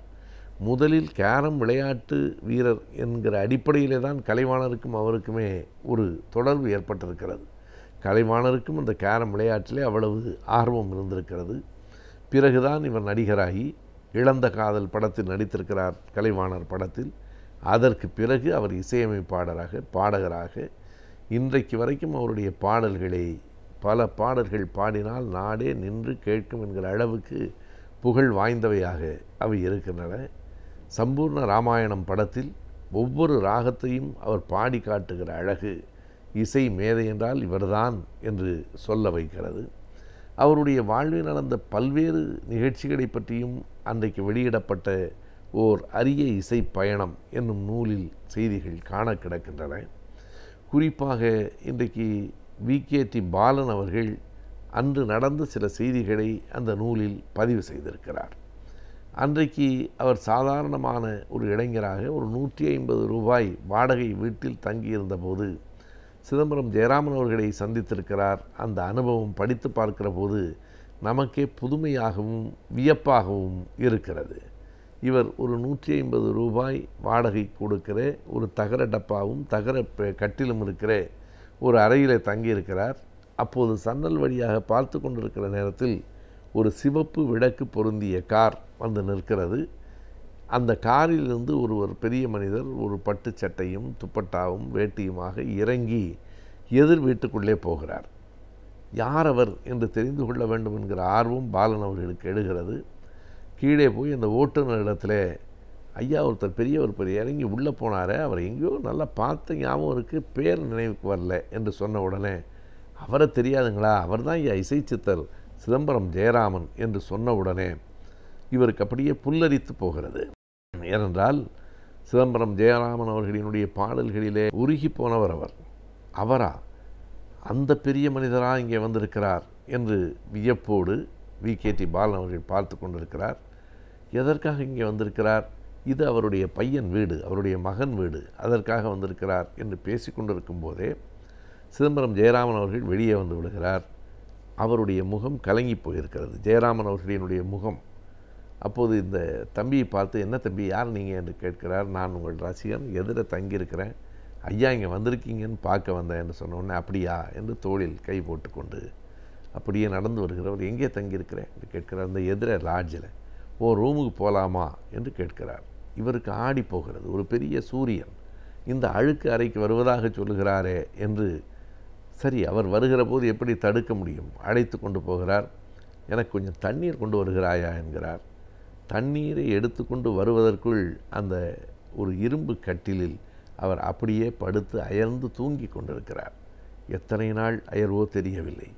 முதலில் கேரம் விளையாட்டு வீரர் என்கிற அடிப்படையிலே தான் கலைவாணருக்கும் அவருக்குமே ஒரு தொடர்பு ஏற்பட்டிருக்கிறது. கலைவாணருக்கும் அந்த கேரம் விளையாட்டிலே அவ்வளவு ஆர்வம் இருந்திருக்கிறது. பிறகுதான் இவர் நடிகராகி இழந்த காதல் படத்தில் நடித்திருக்கிறார், கலைவாணர் படத்தில். அதற்கு பிறகு அவர் இசையமைப்பாளராக, பாடகராக, இன்றைக்கு வரைக்கும் அவருடைய பாடல்களை பல பாடல்கள் பாடினால் நாடே நின்று கேட்கும் என்கிற அளவுக்கு புகழ் வாய்ந்தவையாக அவை இருக்கின்றன. சம்பூர்ண ராமாயணம் படத்தில் ஒவ்வொரு ராகத்தையும் அவர் பாடி காட்டுகிற அழகு, இசை மேதை என்றால் இவர்தான் என்று சொல்ல வைக்கிறது. அவருடைய வாழ்வில் நடந்த பல்வேறு நிகழ்ச்சிகளை பற்றியும் அன்றைக்கு வெளியிடப்பட்ட ஓர் அரிய இசை பயணம் என்னும் நூலில் செய்திகள் காண கிடக்கின்றன. குறிப்பாக இன்றைக்கு VKT பாலன் அவர்கள் அன்று நடந்த சில செய்திகளை அந்த நூலில் பதிவு செய்திருக்கிறார். அன்றைக்கு அவர் சாதாரணமான ஒரு இளைஞராக ஒரு 150 ரூபாய் வாடகை வீட்டில் தங்கியிருந்த போது சிதம்பரம் ஜெயராமன் அவர்களை சந்தித்திருக்கிறார். அந்த அனுபவம் படித்து பார்க்கிற போது நமக்கே புதுமையாகவும் வியப்பாகவும் இருக்கிறது. இவர் ஒரு 150 ரூபாய் வாடகை கொடுக்கிற ஒரு தகர டப்பாவும் தகர கட்டிலும் இருக்கிற ஒரு அறையில் தங்கியிருக்கிறார். அப்போது சன்னல் வழியாக பார்த்து கொண்டிருக்கிற நேரத்தில் ஒரு சிவப்பு விளக்கு பொருந்திய கார் வந்து நிற்கிறது. அந்த காரிலிருந்து ஒரு பெரிய மனிதர் ஒரு பட்டு சட்டையும் துப்பட்டாவும் வேட்டியுமாக இறங்கி எதிர் வீட்டுக்குள்ளே போகிறார். யார் அவர் என்று தெரிந்து கொள்ள வேண்டும் என்கிற ஆர்வம் பாலன் அவர்களுக்கு எழுகிறது. கீழே போய் அந்த ஓட்டுநரிடத்தில், ஐயா ஒருத்தர் பெரியவர் இறங்கி உள்ளே போனார், அவர் எங்கேயோ நல்லா பார்த்த ஞாபகம் இருக்குது, பேர் நினைவுக்கு வரல என்று சொன்ன உடனே, அவரை தெரியாதுங்களா, அவர் தான் ஐயா இசை சித்தர் சிதம்பரம் ஜெயராமன் என்று சொன்ன உடனே இவருக்கு அப்படியே புல்லரித்து போகிறது. ஏனென்றால் சிதம்பரம் ஜெயராமன் அவர்களினுடைய பாடல்களிலே உருகி போனவர் அவர். அவரா, அந்த பெரிய மனிதராக இங்கே வந்திருக்கிறார் என்று வியப்போடு வி.கே.டி. பாலன் அவர்கள் பார்த்து கொண்டிருக்கிறார். எதற்காக இங்கே வந்திருக்கிறார்? இது அவருடைய பையன் வீடு, அவருடைய மகன் வீடு, அதற்காக வந்திருக்கிறார் என்று பேசி கொண்டிருக்கும் போதே சிதம்பரம் ஜெயராமன் அவர்கள் வெளியே வந்து விடுகிறார். அவருடைய முகம் கலங்கி போயிருக்கிறது, ஜெயராமன் அவர்களினுடைய முகம். அப்போது இந்த தம்பியை பார்த்து, என்ன தம்பி, யார் நீங்கள் என்று கேட்கிறார். நான் உங்கள் ரசிகன், எதிர தங்கியிருக்கிறேன், ஐயா இங்கே வந்திருக்கீங்கன்னு பார்க்க வந்தேன் என்று சொன்ன உடனே, அப்படியா என்று தோளில் கை போட்டுக்கொண்டு அப்படியே நடந்து வருகிறவர், எங்கே தங்கியிருக்கிறேன் என்று கேட்கிறார். அந்த எதிர லாட்ஜில். ஓ, ரூமுக்கு போகலாமா என்று கேட்கிறார். இவருக்கு ஆடி போகிறது. ஒரு பெரிய சூரியன் இந்த அழுக்கு அறைக்கு வருவதாக சொல்லுகிறாரே என்று. சரி, அவர் வருகிற போது எப்படி தடுக்க முடியும்? அழைத்து கொண்டு போகிறார். எனக்கு கொஞ்சம் தண்ணீர் கொண்டு வருகிறாயா என்கிறார். தண்ணீரை எடுத்துக்கொண்டு வருவதற்குள் அந்த ஒரு இரும்பு கட்டிலில் அவர் அப்படியே படுத்து அயர்ந்து தூங்கி கொண்டிருக்கிறார். எத்தனை நாள் அயர்வோ தெரியவில்லை,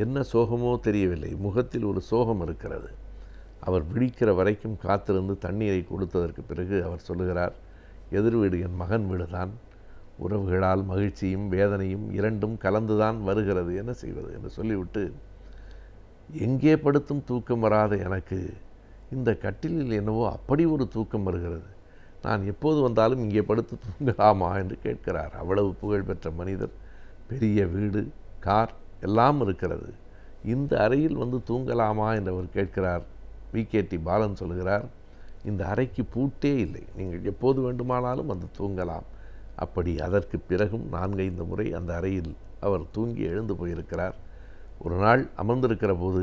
என்ன சோகமோ தெரியவில்லை, முகத்தில் ஒரு சோகம் இருக்கிறது. அவர் விழிக்கிற வரைக்கும் காத்திருந்து தண்ணீரை கொடுத்ததற்கு பிறகு அவர் சொல்லுகிறார், எதிர் வீடு என் மகன் வீடு தான், உறவுகளால் மகிழ்ச்சியும் வேதனையும் இரண்டும் கலந்துதான் வருகிறது, என்ன செய்வது என்று சொல்லிவிட்டு, எங்கே படுத்தும் தூக்கம் வராத எனக்கு இந்த கட்டிலில் என்னவோ அப்படி ஒரு தூக்கம் வருகிறது, நான் எப்போது வந்தாலும் இங்கே படுத்து தூங்கலாமா என்று கேட்கிறார். அவ்வளவு புகழ்பெற்ற மனிதர், பெரிய வீடு, கார் எல்லாம் இருக்கிறது, இந்த அறையில் வந்து தூங்கலாமா என்று அவர் கேட்கிறார். வி.கே.டி. பாலன் சொல்கிறார், இந்த அறைக்கு பூட்டே இல்லை, நீங்கள் எப்போது வேண்டுமானாலும் வந்து தூங்கலாம். அப்படி அதற்கு பிறகும் 4-5 முறை அந்த அறையில் அவர் தூங்கி எழுந்து போயிருக்கிறார். ஒரு நாள் அமர்ந்திருக்கிற போது,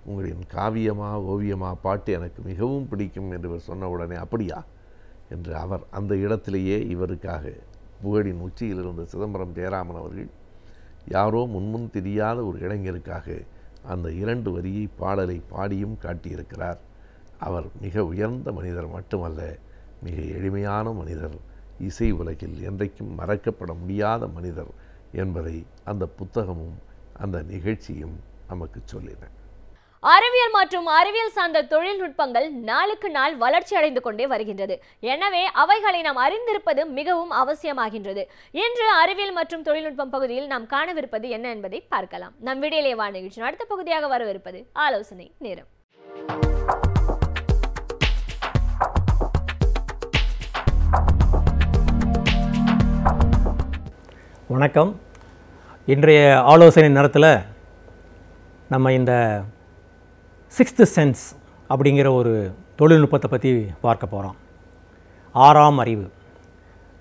உங்களின் காவியமா ஓவியமா பாட்டு எனக்கு மிகவும் பிடிக்கும் என்று இவர் சொன்ன உடனே, அப்படியா என்று அவர் அந்த இடத்திலேயே இவருக்காக புகழின் உச்சியில் இருந்த சிதம்பரம் ஜெயராமன் அவர்கள் யாரோ முன்முன் தெரியாத ஒரு இளைஞருக்காக அந்த 2 வரியை பாடலை பாடியும் காட்டியிருக்கிறார். அவர் மிக உயர்ந்த மனிதர் மட்டுமல்ல, மிக எளிமையான மனிதர், இசை உலகில் என்றைக்கும் மறக்கப்பட முடியாத மனிதர் என்பதை அந்த புத்தகமும் அந்த நிகழ்ச்சியும் நமக்கு சொல்லின. அறிவியல் மற்றும் அறிவியல் சார்ந்த தொழில்நுட்பங்கள் நாளுக்கு நாள் வளர்ச்சி அடைந்து கொண்டே வருகின்றது. எனவே அவைகளை நாம் அறிந்திருப்பது மிகவும் அவசியமாகின்றது. இன்று அறிவியல் மற்றும் தொழில்நுட்பம் பகுதியில் நாம் காணவிருப்பது என்ன என்பதை பார்க்கலாம். நம் விடியலே வா நிகழ்ச்சியின் அடுத்த பகுதியாக வரவிருப்பது ஆலோசனை நேரம். வணக்கம். இன்றைய ஆலோசனை நேரத்தில் நம்ம இந்த 6th சென்ஸ் அப்படிங்கிற ஒரு தொழில்நுட்பத்தை பற்றி பார்க்க போகிறோம். 6ஆம் அறிவு.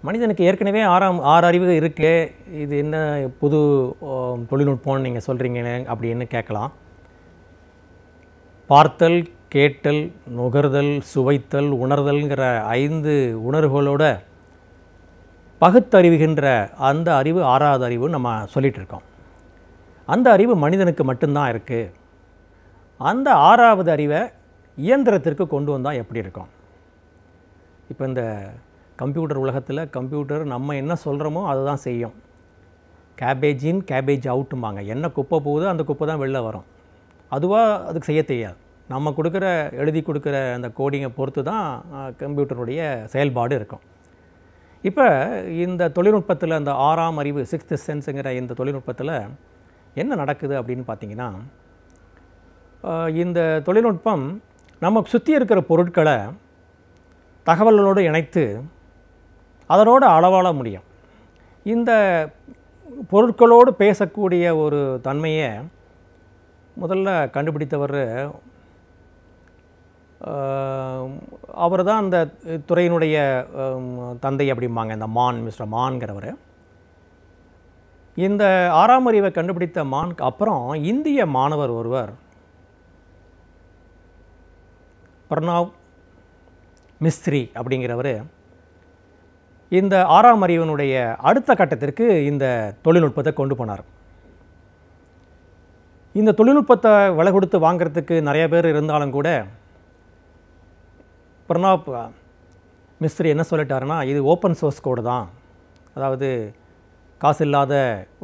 மனிதனுக்கு ஏற்கனவே 6 அறிவு இருக்கு, இது என்ன புது தொழில்நுட்பம்னு நீங்கள் சொல்கிறீங்க அப்படின்னு கேட்கலாம். பார்த்தல், கேட்டல், நுகர்தல், சுவைத்தல், உணர்தல்ங்கிற 5 உணர்வுகளோட பகுத்தறிவுகின்ற அந்த அறிவு 6வது அறிவு நம்ம சொல்லிகிட்டு இருக்கோம். அந்த அறிவு மனிதனுக்கு மட்டும்தான் இருக்குது. அந்த 6வது அறிவை இயந்திரத்திற்கு கொண்டு வந்தால் எப்படி இருக்கும்? இப்போ இந்த கம்ப்யூட்டர் உலகத்தில் கம்ப்யூட்டர் நம்ம என்ன சொல்கிறோமோ அதை தான் செய்யும். கேபேஜ் இன் கேபேஜ் அவுட்டும்பாங்க. என்ன குப்பை போகுதோ அந்த குப்பை தான் வெளில வரும். அதுவாக அதுக்கு செய்ய தெரியாது. நம்ம எழுதி கொடுக்குற அந்த கோடிங்கை பொறுத்து தான் கம்ப்யூட்டருடைய செயல்பாடு இருக்கும். இப்போ இந்த தொழில்நுட்பத்தில் அந்த 6ஆம் அறிவு 6th சென்ஸுங்கிற இந்த தொழில்நுட்பத்தில் என்ன நடக்குது அப்படின்னு பார்த்தீங்கன்னா, இந்த தொழில்நுட்பம் நமக்கு சுற்றி இருக்கிற பொருட்களை தகவல்களோடு இணைத்து அதனோடு அளவாள முடியும். இந்த பொருட்களோடு பேசக்கூடிய ஒரு தன்மையை முதல்ல கண்டுபிடித்தவர் அவர் தான் அந்த துறையினுடைய தந்தை அப்படிம்பாங்க, இந்த மிஸ்டர் மான்கிறவர். இந்த 6ஆம் அறிவை கண்டுபிடித்த மான்க்கு அப்புறம் இந்திய மாணவர் ஒருவர் பிரணாவ் மிஸ்திரி அப்படிங்கிறவர் இந்த 6ஆம் அறிவினுடைய அடுத்த கட்டத்திற்கு இந்த தொழில்நுட்பத்தை கொண்டு போனார். இந்த தொழில்நுட்பத்தை விலை கொடுத்து வாங்கிறதுக்கு நிறைய பேர் இருந்தாலும் கூட பிரணாப் மிஸ்திரி என்ன சொல்லிட்டாருன்னா, இது ஓப்பன் சோர்ஸ் கோடு தான், அதாவது காசு இல்லாத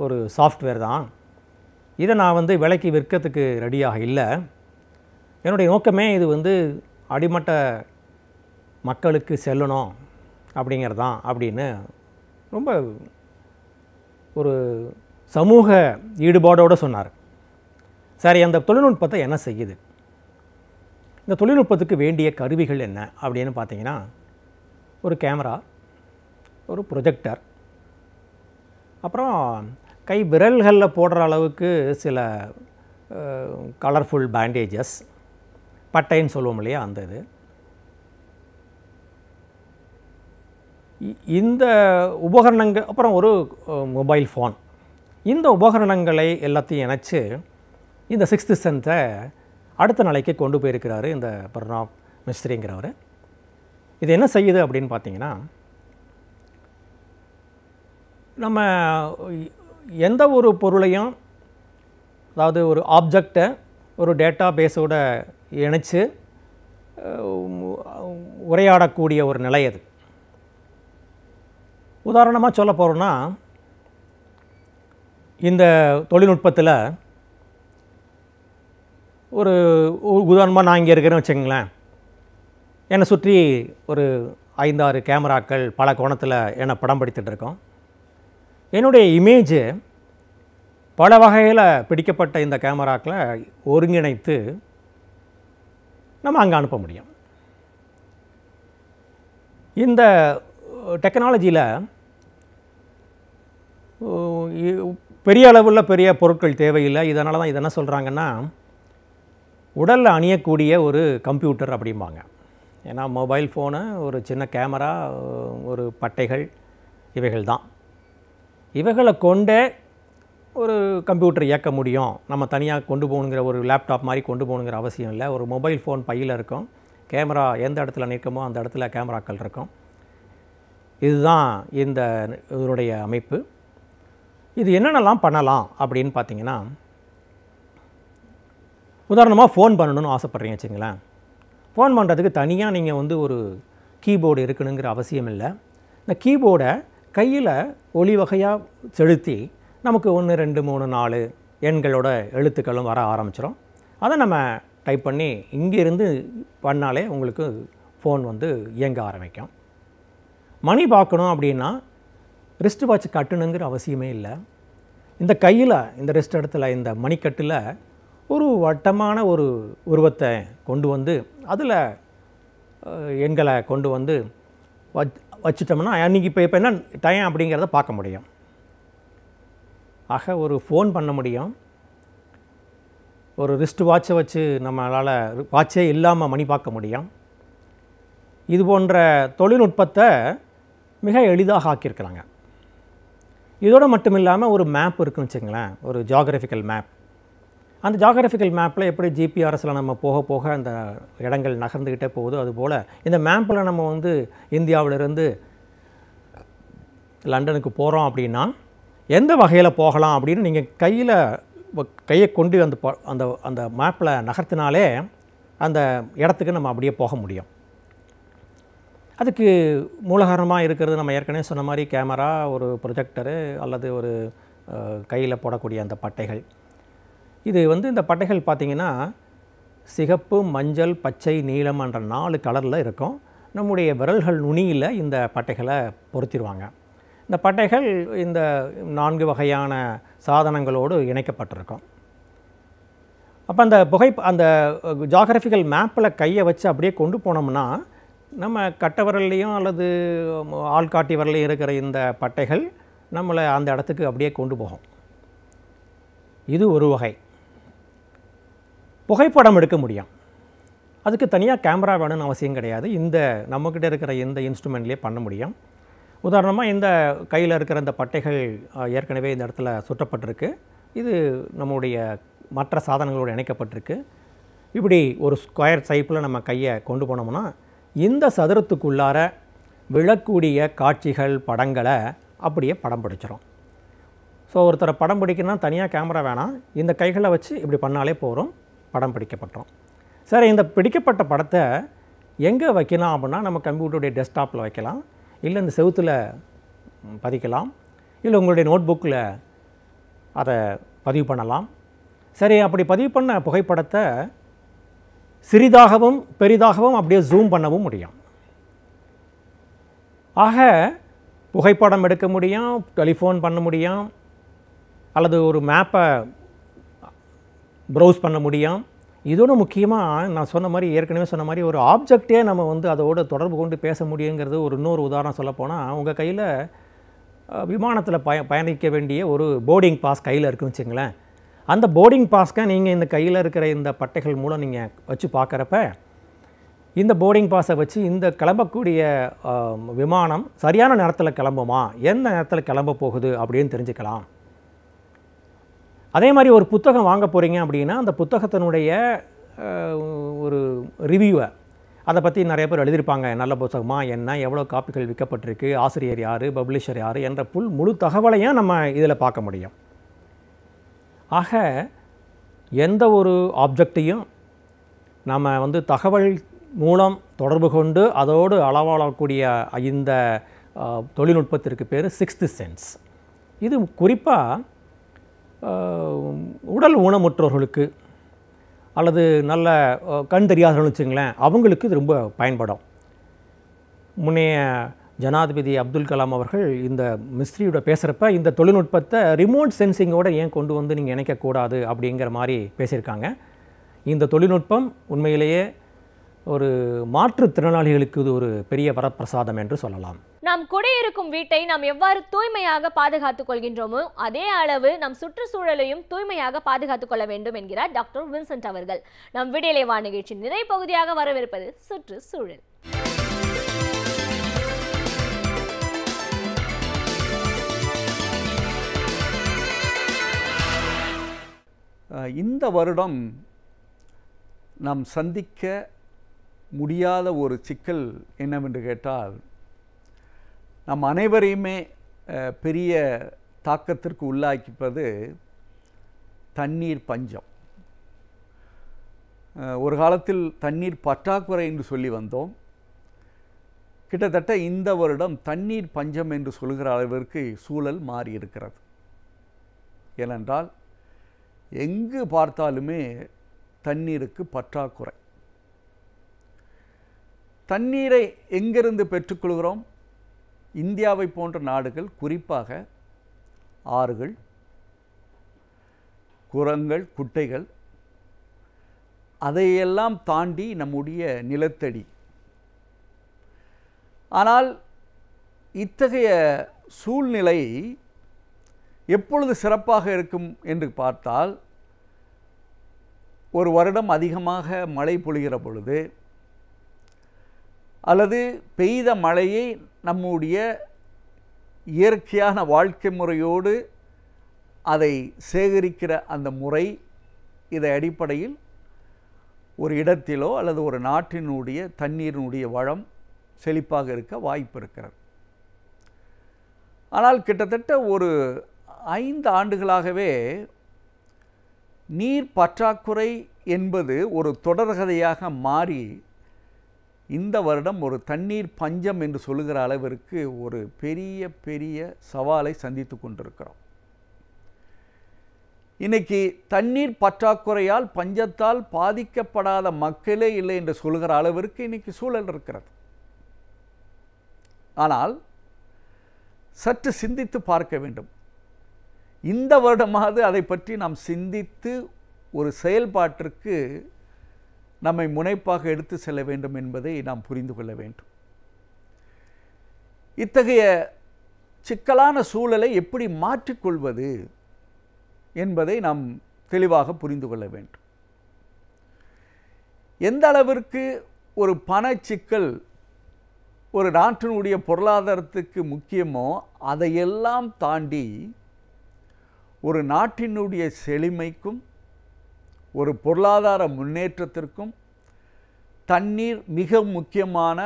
ஒரு சாஃப்ட்வேர் தான், இதை நான் வந்து விலைக்கு விற்கிறதுக்கு ரெடியாக இல்லை, என்னுடைய நோக்கமே இது வந்து அடிமட்ட மக்களுக்கு செல்லணும் அப்படிங்கிறதான் அப்படின்னு ரொம்ப ஒரு சமூக ஈடுபாடோடு சொன்னார். சரி, அந்த தொழில்நுட்பத்தை என்ன செய்யுது, இந்த தொழில்நுட்பத்துக்கு வேண்டிய கருவிகள் என்ன அப்படின்னு பார்த்தீங்கன்னா, ஒரு கேமரா, ஒரு ப்ரொஜெக்டர், அப்புறம் கை விரல்களில் போடுற அளவுக்கு சில கலர்ஃபுல் பேண்டேஜஸ், பட்டைன்னு சொல்லுவோம் இல்லையா, அந்த இது. இந்த உபகரணங்கள், அப்புறம் ஒரு மொபைல் ஃபோன், இந்த உபகரணங்களை எல்லாத்தையும் இணைச்சு இந்த 6th சென்ஸை அடுத்த நிலைக்கு கொண்டு போயிருக்கிறாரு இந்த பிரணாப் மிஸ்திரிங்கிறவர். இது என்ன செய்யுது அப்படின்னு பார்த்தீங்கன்னா, நம்ம எந்த ஒரு பொருளையும், அதாவது ஒரு ஆப்ஜெக்டை ஒரு டேட்டா பேஸோட இணைச்சு உரையாடக்கூடிய ஒரு நிலை அது. உதாரணமாக சொல்ல போகிறோன்னா, இந்த தொழில்நுட்பத்தில் ஒரு உதாரணமாக நான் இங்கே இருக்கிறேன்னு வச்சுங்களேன், என்னை சுற்றி ஒரு 5-6 கேமராக்கள் பல கோணத்தில் என்னை படம் பிடித்துட்டு இருக்கோம். என்னுடைய இமேஜு பல வகையில் பிடிக்கப்பட்ட இந்த கேமராக்களை ஒருங்கிணைத்து நம்ம அங்கே அனுப்ப முடியும். இந்த டெக்னாலஜியில் பெரிய அளவில் பெரிய பொருட்கள் தேவையில்லை. இதனால தான் இது என்ன சொல்கிறாங்கன்னா, உடலில் அணியக்கூடிய ஒரு கம்ப்யூட்டர் அப்படிம்பாங்க. ஏன்னா மொபைல் ஃபோனு, ஒரு சின்ன கேமரா, ஒரு பட்டைகள், இவைகள் தான். இவைகளை கொண்டே ஒரு கம்ப்யூட்டர் இயக்க முடியும். நம்ம தனியாக கொண்டு போகணுங்கிற, ஒரு லேப்டாப் மாதிரி கொண்டு போகணுங்கிற அவசியம் இல்லை. ஒரு மொபைல் ஃபோன் பையில் இருக்கும், கேமரா எந்த இடத்துல நிற்குமோ அந்த இடத்துல கேமராக்கள் இருக்கும். இதுதான் இதனுடைய அமைப்பு. இது என்னென்னலாம் பண்ணலாம் அப்படின்னு பார்த்தீங்கன்னா, உதாரணமாக ஃபோன் பண்ணணும்னு ஆசைப்பட்றீங்க வச்சுங்களேன். ஃபோன் பண்ணுறதுக்கு தனியாக நீங்கள் வந்து ஒரு கீபோர்டு இருக்கணுங்கிற அவசியம் இல்லை. இந்த கீபோர்டை கையில் ஒலி வகையாக செலுத்தி நமக்கு 1 2 3 4 எண்களோட எழுத்துக்களும் வர ஆரம்பிச்சிடும். அதை நம்ம டைப் பண்ணி இங்கேருந்து பண்ணாலே உங்களுக்கு ஃபோன் வந்து இயங்க ஆரம்பிக்கும். மணி பார்க்கணும் அப்படின்னா ரிஸ்ட் வாட்ச் கட்டணுங்கிற அவசியமே இல்லை. இந்த கையில், இந்த ரிஸ்ட் இடத்துல, இந்த மணிக்கட்டில் ஒரு வட்டமான ஒரு உருவத்தை கொண்டு வந்து அதில் எண்களை கொண்டு வந்து வச்சுட்டோம்னா அன்றைக்கி இப்போ என்ன டைம் அப்படிங்கிறத பார்க்க முடியும். ஆக ஒரு ஃபோன் பண்ண முடியும். ஒரு ரிஸ்ட் வாட்சை வச்சு நம்மளால் வாட்சே இல்லாமல் மணி பார்க்க முடியும். இது போன்ற தொழில்நுட்பத்தை மிக எளிதாக ஆக்கியிருக்கிறாங்க. இதோடு மட்டும் இல்லாமல் ஒரு மேப் இருக்குன்னு வச்சுங்களேன், ஒரு ஜியாகிரபிக்கல் மேப். அந்த ஜியாகிரபிக்கல் மேப்பில் எப்படி ஜிபிஆர்எஸில் நம்ம போக போக அந்த இடங்கள் நகர்ந்துக்கிட்டே போகுது, அதுபோல் இந்த மேப்பில் நம்ம வந்து இந்தியாவிலிருந்து லண்டனுக்கு போகிறோம் அப்படின்னா எந்த வகையில் போகலாம் அப்படின்னு நீங்கள் கையை கொண்டு அந்த அந்த மேப்பில் நகர்த்தினாலே அந்த இடத்துக்கு நம்ம அப்படியே போக முடியும். அதுக்கு மூலகாரணமாக இருக்கிறது நம்ம ஏற்கனவே சொன்ன மாதிரி கேமரா, ஒரு ப்ரொஜெக்டரு அல்லது ஒரு கையில் போடக்கூடிய அந்த பட்டைகள். இது வந்து இந்த பட்டைகள் பார்த்திங்கன்னா சிகப்பு, மஞ்சள், பச்சை, நீலம் என்ற 4 கலரில் இருக்கும். நம்முடைய விரல்கள் நுனியில் இந்த பட்டைகளை பொருத்திடுவாங்க. இந்த பட்டைகள் இந்த 4 வகையான சாதனங்களோடு இணைக்கப்பட்டிருக்கும். அப்போ அந்த ஜியாகிரபிக்கல் மேப்பில் கையை வச்சு அப்படியே கொண்டு போனோம்னா நம்ம கட்டை விரல்லையும் அல்லது ஆள்காட்டி விரல்லையும் இருக்கிற இந்த பட்டைகள் நம்மளை அந்த இடத்துக்கு அப்படியே கொண்டு போகும். இது ஒரு வகை. புகைப்படம் எடுக்க முடியும். அதுக்கு தனியாக கேமரா வேணும்னு அவசியம் கிடையாது. இந்த நம்மக்கிட்ட இருக்கிற இந்த இன்ஸ்ட்ருமெண்ட்லேயே பண்ண முடியும். உதாரணமாக இந்த கையில் இருக்கிற இந்த பட்டைகள் ஏற்கனவே இந்த இடத்துல சுற்றப்பட்டிருக்கு. இது நம்முடைய மற்ற சாதனங்களோடு இணைக்கப்பட்டிருக்கு. இப்படி ஒரு ஸ்கொயர் டைப்பில் நம்ம கையை கொண்டு போனோம்னா இந்த சதுரத்துக்குள்ளார விழக்கூடிய காட்சிகள் படங்களை அப்படியே படம் பிடிச்சிரும். ஸோ ஒருத்தரை படம் பிடிக்கணும்னா தனியாக கேமரா வேணாம், இந்த கைகளை வச்சு இப்படி பண்ணாலே போகிறோம், படம் பிடிக்கப்பட்டோம். சரி, இந்த பிடிக்கப்பட்ட படத்தை எங்கே வைக்கலாம் அப்படின்னா நம்ம கம்ப்யூட்டருடைய டெஸ்க்டாப்பில் வைக்கலாம், இல்லை இந்த செவுத்தில் பதிக்கலாம், இல்லை உங்களுடைய நோட்புக்கில் அதை பதிவு பண்ணலாம். சரி, அப்படி பதிவு பண்ண புகைப்படத்தை சிறிதாகவும் பெரிதாகவும் அப்படியே ஜூம் பண்ணவும் முடியும். ஆக புகைப்படம் எடுக்க முடியும், டெலிஃபோன் பண்ண முடியும், அல்லது ஒரு மேப்பை ப்ரௌஸ் பண்ண முடியும். இதோட முக்கியமாக நான் சொன்ன மாதிரி, ஏற்கனவே சொன்ன மாதிரி, ஒரு ஆப்ஜெக்டே நம்ம வந்து அதோட தொடர்பு கொண்டு பேச முடியுங்கிறது இன்னொரு உதாரணம் சொல்லப்போனால், உங்கள் கையில் விமானத்தில் பயணிக்க வேண்டிய ஒரு போர்டிங் பாஸ் கையில் இருக்குன்னு வச்சுங்களேன். அந்த போர்டிங் பாஸ்க்கை நீங்கள் இந்த கையில் இருக்கிற இந்த பட்டைகள் மூலம் நீங்கள் வச்சு பார்க்குறப்ப, இந்த போர்டிங் பாஸை வச்சு இந்த கிளம்பக்கூடிய விமானம் சரியான நேரத்தில் கிளம்புமா, எந்த நேரத்தில் கிளம்ப போகுது அப்படின்னு தெரிஞ்சுக்கலாம். அதே மாதிரி ஒரு புத்தகம் வாங்க போகிறீங்க அப்படின்னா, அந்த புத்தகத்தினுடைய ஒரு ரிவ்யூவை, அதை பற்றி நிறைய பேர் எழுதியிருப்பாங்க. நல்ல புத்தகமாக என்ன, எவ்வளோ காப்பிகள் விற்கப்பட்டிருக்கு, ஆசிரியர் யார், பப்ளிஷர் யார் என்ற முழு தகவலையும் நம்ம இதில் பார்க்க முடியும். ஆக எந்த ஒரு ஆப்ஜெக்டையும் நம்ம வந்து தகவல் மூலம் தொடர்பு கொண்டு அதோடு அளவாளக்கூடிய இந்த தொழில்நுட்பத்திற்கு பேர் 6th சென்ஸ். இது குறிப்பாக உடல் ஊனமுற்றோர்களுக்கு அல்லது நல்ல கண் தெரியாதவர்கள் வச்சுங்களேன், அவங்களுக்கு இது ரொம்ப பயன்படும். முன்னைய ஜனாதிபதி அப்துல் கலாம் அவர்கள் இந்த மிஸ்ட்ரியோட பேசுகிறப்ப இந்த தொழில்நுட்பத்தை ரிமோட் சென்சிங்கோடு ஏன் கொண்டு வந்து நீங்கள் இணைக்கக்கூடாது அப்படிங்கிற மாதிரி பேசியிருக்காங்க. இந்த தொழில்நுட்பம் உண்மையிலேயே ஒரு மாற்றுத்திறனாளிகளுக்கு இது ஒரு பெரிய வரப்பிரசாதம் என்று சொல்லலாம். நாம் குடியிருக்கும் வீட்டை நாம் எவ்வாறு தூய்மையாக பாதுகாத்துக் கொள்கின்றோமோ அதே அளவு நம் சுற்றுச்சூழலையும் தூய்மையாக பாதுகாத்துக் கொள்ள வேண்டும் என்கிறார் டாக்டர் வின்சென்ட் அவர்கள். நம் விடியலை வா நிகழ்ச்சியின் நிறைய பகுதியாக வரவிருப்பது சுற்றுச்சூழல். இந்த வருடம் நாம் சந்திக்க முடியாத ஒரு சிக்கல் என்னவென்று கேட்டால், நம் அனைவரையுமே பெரிய தாக்கத்திற்கு உள்ளாக்கிப்பது தண்ணீர் பஞ்சம். ஒரு காலத்தில் தண்ணீர் பற்றாக்குறை என்று சொல்லி வந்தோம். கிட்டத்தட்ட இந்த வருடம் தண்ணீர் பஞ்சம் என்று சொல்கிற அளவிற்கு சூழல் மாறி இருக்கிறது. ஏனென்றால் எங்கு பார்த்தாலுமே தண்ணீருக்கு பற்றாக்குறை. தண்ணீரை எங்கிருந்து பெற்றுக்கொள்கிறோம்? இந்தியாவை போன்ற நாடுகள், குறிப்பாக ஆறுகள், குளங்கள், குட்டைகள், அதையெல்லாம் தாண்டி நம்முடைய நிலத்தடி. ஆனால் இத்தகைய சூழ்நிலை எப்பொழுது சிறப்பாக இருக்கும் என்று பார்த்தால், ஒரு வருடம் அதிகமாக மழை பொழிகிற பொழுது, அல்லது பெய்த மழையை நம்முடைய இயற்கையான வாழ்க்கை முறையோடு அதை சேகரிக்கிற அந்த முறை, இதை அடிப்படையில் ஒரு இடத்திலோ அல்லது ஒரு நாட்டினுடைய தண்ணீரினுடைய வளம் செழிப்பாக இருக்க வாய்ப்பு இருக்கிறது. ஆனால் கிட்டத்தட்ட ஒரு 5 ஆண்டுகளாகவே நீர் பற்றாக்குறை என்பது ஒரு தொடர்கதையாக மாறி இந்த வருடம் ஒரு தண்ணீர் பஞ்சம் என்று சொல்லுகிற அளவிற்கு ஒரு பெரிய பெரிய சவாலை சந்தித்து கொண்டிருக்கிறோம். இன்னைக்கு தண்ணீர் பற்றாக்குறையால், பஞ்சத்தால் பாதிக்கப்படாத மக்களே இல்லை என்று சொல்கிற அளவிற்கு இன்னைக்கு சூழல் இருக்கிறது. ஆனால் சற்று சிந்தித்து பார்க்க வேண்டும். இந்த வருடமாவது அதை பற்றி நாம் சிந்தித்து ஒரு செயல்பாட்டிற்கு நம்மை முனைப்பாக எடுத்து செல்ல வேண்டும் என்பதை நாம் புரிந்து கொள்ள வேண்டும். இத்தகைய சிக்கலான சூழலை எப்படி மாற்றிக்கொள்வது என்பதை நாம் தெளிவாக புரிந்து கொள்ள வேண்டும். எந்த அளவிற்கு ஒரு பண சிக்கல் ஒரு நாட்டினுடைய பொருளாதாரத்துக்கு முக்கியமோ அதையெல்லாம் தாண்டி ஒரு நாட்டினுடைய செழுமைக்கும் ஒரு பொருளாதார முன்னேற்றத்திற்கும் தண்ணீர் மிக முக்கியமான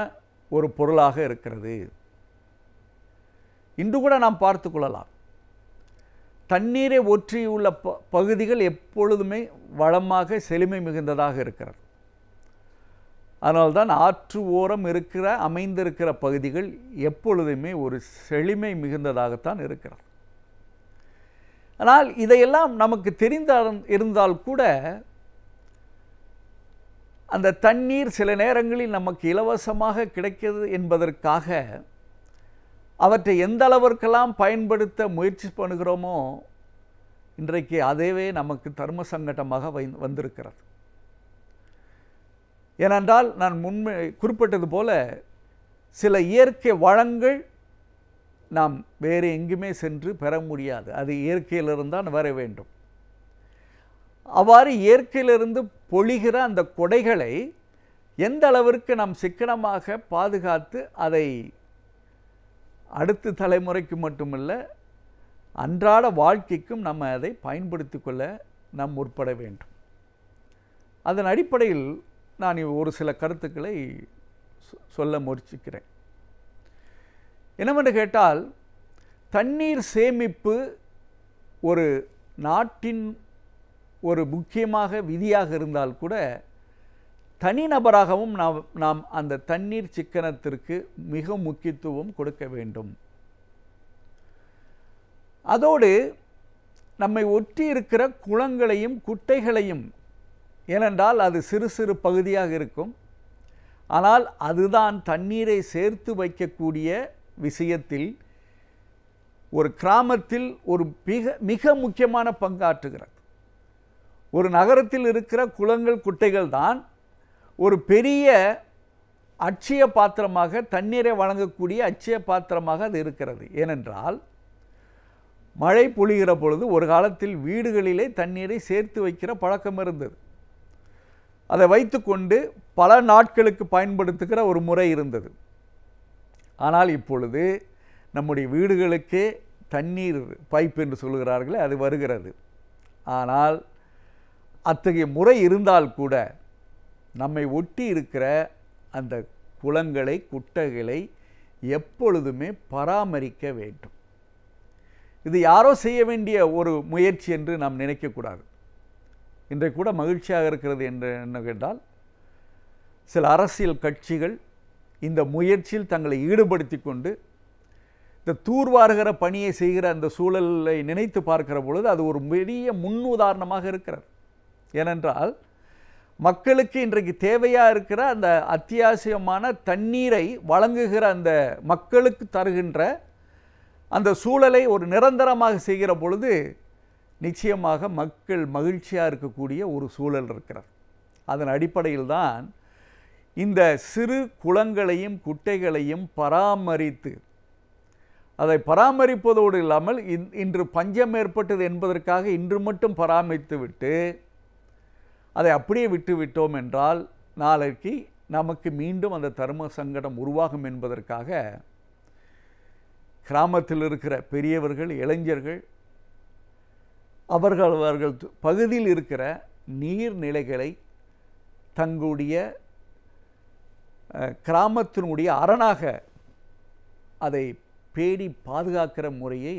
ஒரு பொருளாக இருக்கிறது. இன்று கூட நாம் பார்த்து கொள்ளலாம். தண்ணீரை ஒற்றியுள்ள பகுதிகள் எப்பொழுதுமே வளமாக செழுமை மிகுந்ததாக இருக்கிறது. அதனால்தான் ஆற்று ஓரம் அமைந்திருக்கிற பகுதிகள் எப்பொழுதுமே ஒரு செழுமை மிகுந்ததாகத்தான் இருக்கிறது. ஆனால் இதையெல்லாம் நமக்கு இருந்தால் கூட அந்த தண்ணீர் சில நேரங்களில் நமக்கு இலவசமாக கிடைக்கிறது என்பதற்காக அவற்றை எந்த அளவிற்கெல்லாம் பயன்படுத்த முயற்சி பண்ணுகிறோமோ இன்றைக்கு அதுவே நமக்கு தர்ம சங்கடமாக வந்திருக்கிறது. ஏனென்றால் நான் முன்பே குறிப்பிட்டது போல சில இயற்கை வளங்கள் நாம் வேறு எங்குமே சென்று பெற முடியாது. அது இயற்கையிலிருந்தான் வர வேண்டும். அவ்வாறு இயற்கையிலிருந்து பொழிகிற அந்த கொடைகளை எந்த அளவிற்கு நாம் சிக்கனமாக பாதுகாத்து அதை அடுத்த தலைமுறைக்கு மட்டுமல்ல அன்றாட வாழ்க்கைக்கும் நம்ம அதை பயன்படுத்தி கொள்ள நாம் முற்பட வேண்டும். அதன் அடிப்படையில் நான் ஒரு சில கருத்துக்களை சொல்ல முயற்சிக்கிறேன். என்னவென்று கேட்டால், தண்ணீர் சேமிப்பு ஒரு நாட்டின் ஒரு முக்கியமாக விதியாக இருந்தால் கூட தனிநபராகவும் நாம் அந்த தண்ணீர் சிக்கனத்திற்கு மிக முக்கியத்துவம் கொடுக்க வேண்டும். அதோடு நம்மை ஒட்டி இருக்கிற குளங்களையும் குட்டைகளையும், ஏனென்றால் அது சிறு சிறு பகுதியாக இருக்கும், ஆனால் அதுதான் தண்ணீரை சேர்த்து வைக்கக்கூடிய விஷயத்தில் ஒரு கிராமத்தில் ஒரு மிக முக்கியமான பங்காற்றுகிறது. ஒரு நகரத்தில் இருக்கிற குளங்கள் குட்டைகள் தான் ஒரு பெரிய அட்சய பாத்திரமாக, தண்ணீரை வழங்கக்கூடிய அட்சய பாத்திரமாக அது இருக்கிறது. ஏனென்றால் மழை பொழிகிற பொழுது ஒரு காலத்தில் வீடுகளிலே தண்ணீரை சேர்த்து வைக்கிற பழக்கம் இருந்தது. அதை வைத்துக்கொண்டு பல நாட்களுக்கு பயன்படுத்துகிற ஒரு முறை இருந்தது. ஆனால் இப்பொழுது நம்முடைய வீடுகளுக்கே தண்ணீர் பைப் என்று சொல்கிறார்களே, அது வருகிறது. ஆனால் அத்தகைய முறை இருந்தால் கூட நம்மை ஒட்டி இருக்கிற அந்த குளங்களை குட்டைகளை எப்பொழுதுமே பராமரிக்க வேண்டும். இது யாரோ செய்ய வேண்டிய ஒரு முயற்சி என்று நாம் நினைக்கக்கூடாது. இன்றைக்கு கூட மகிழ்ச்சியாக இருக்கிறது என்று என்ன கேட்டால், சில அரசியல் கட்சிகள் இந்த முயற்சியில் தங்களை ஈடுபடுத்தி கொண்டு இந்த தூர்வாருகிற பணியை செய்கிற அந்த சூழலை நினைத்து பார்க்கிற பொழுது அது ஒரு பெரிய முன்னுதாரணமாக இருக்கிறது. ஏனென்றால் மக்களுக்கு இன்றைக்கு தேவையாக இருக்கிற அந்த அத்தியாவசியமான தண்ணீரை வழங்குகிற அந்த மக்களுக்கு தருகின்ற அந்த சூழலை ஒரு நிரந்தரமாக செய்கிற பொழுது நிச்சயமாக மக்கள் மகிழ்ச்சியாக இருக்கக்கூடிய ஒரு சூழல் இருக்கிறது. அதன் அடிப்படையில் தான் இந்த சிறு குளங்களையும் குட்டைகளையும் பராமரித்து, அதை பராமரிப்பதோடு இல்லாமல் இன்று பஞ்சம் ஏற்பட்டது என்பதற்காக இன்று மட்டும் பராமரித்து விட்டு அதை அப்படியே விட்டுவிட்டோம் என்றால் நாளைக்கு நமக்கு மீண்டும் அந்த தர்ம சங்கடம் உருவாகும் என்பதற்காக கிராமத்தில் இருக்கிற பெரியவர்கள், இளைஞர்கள் அவர்கள் பகுதியில் இருக்கிற நீர்நிலைகளை தங்களுடைய கிராமத்தினுடைய அரணாக அதை பேடி பாதுகாக்கிற முறையை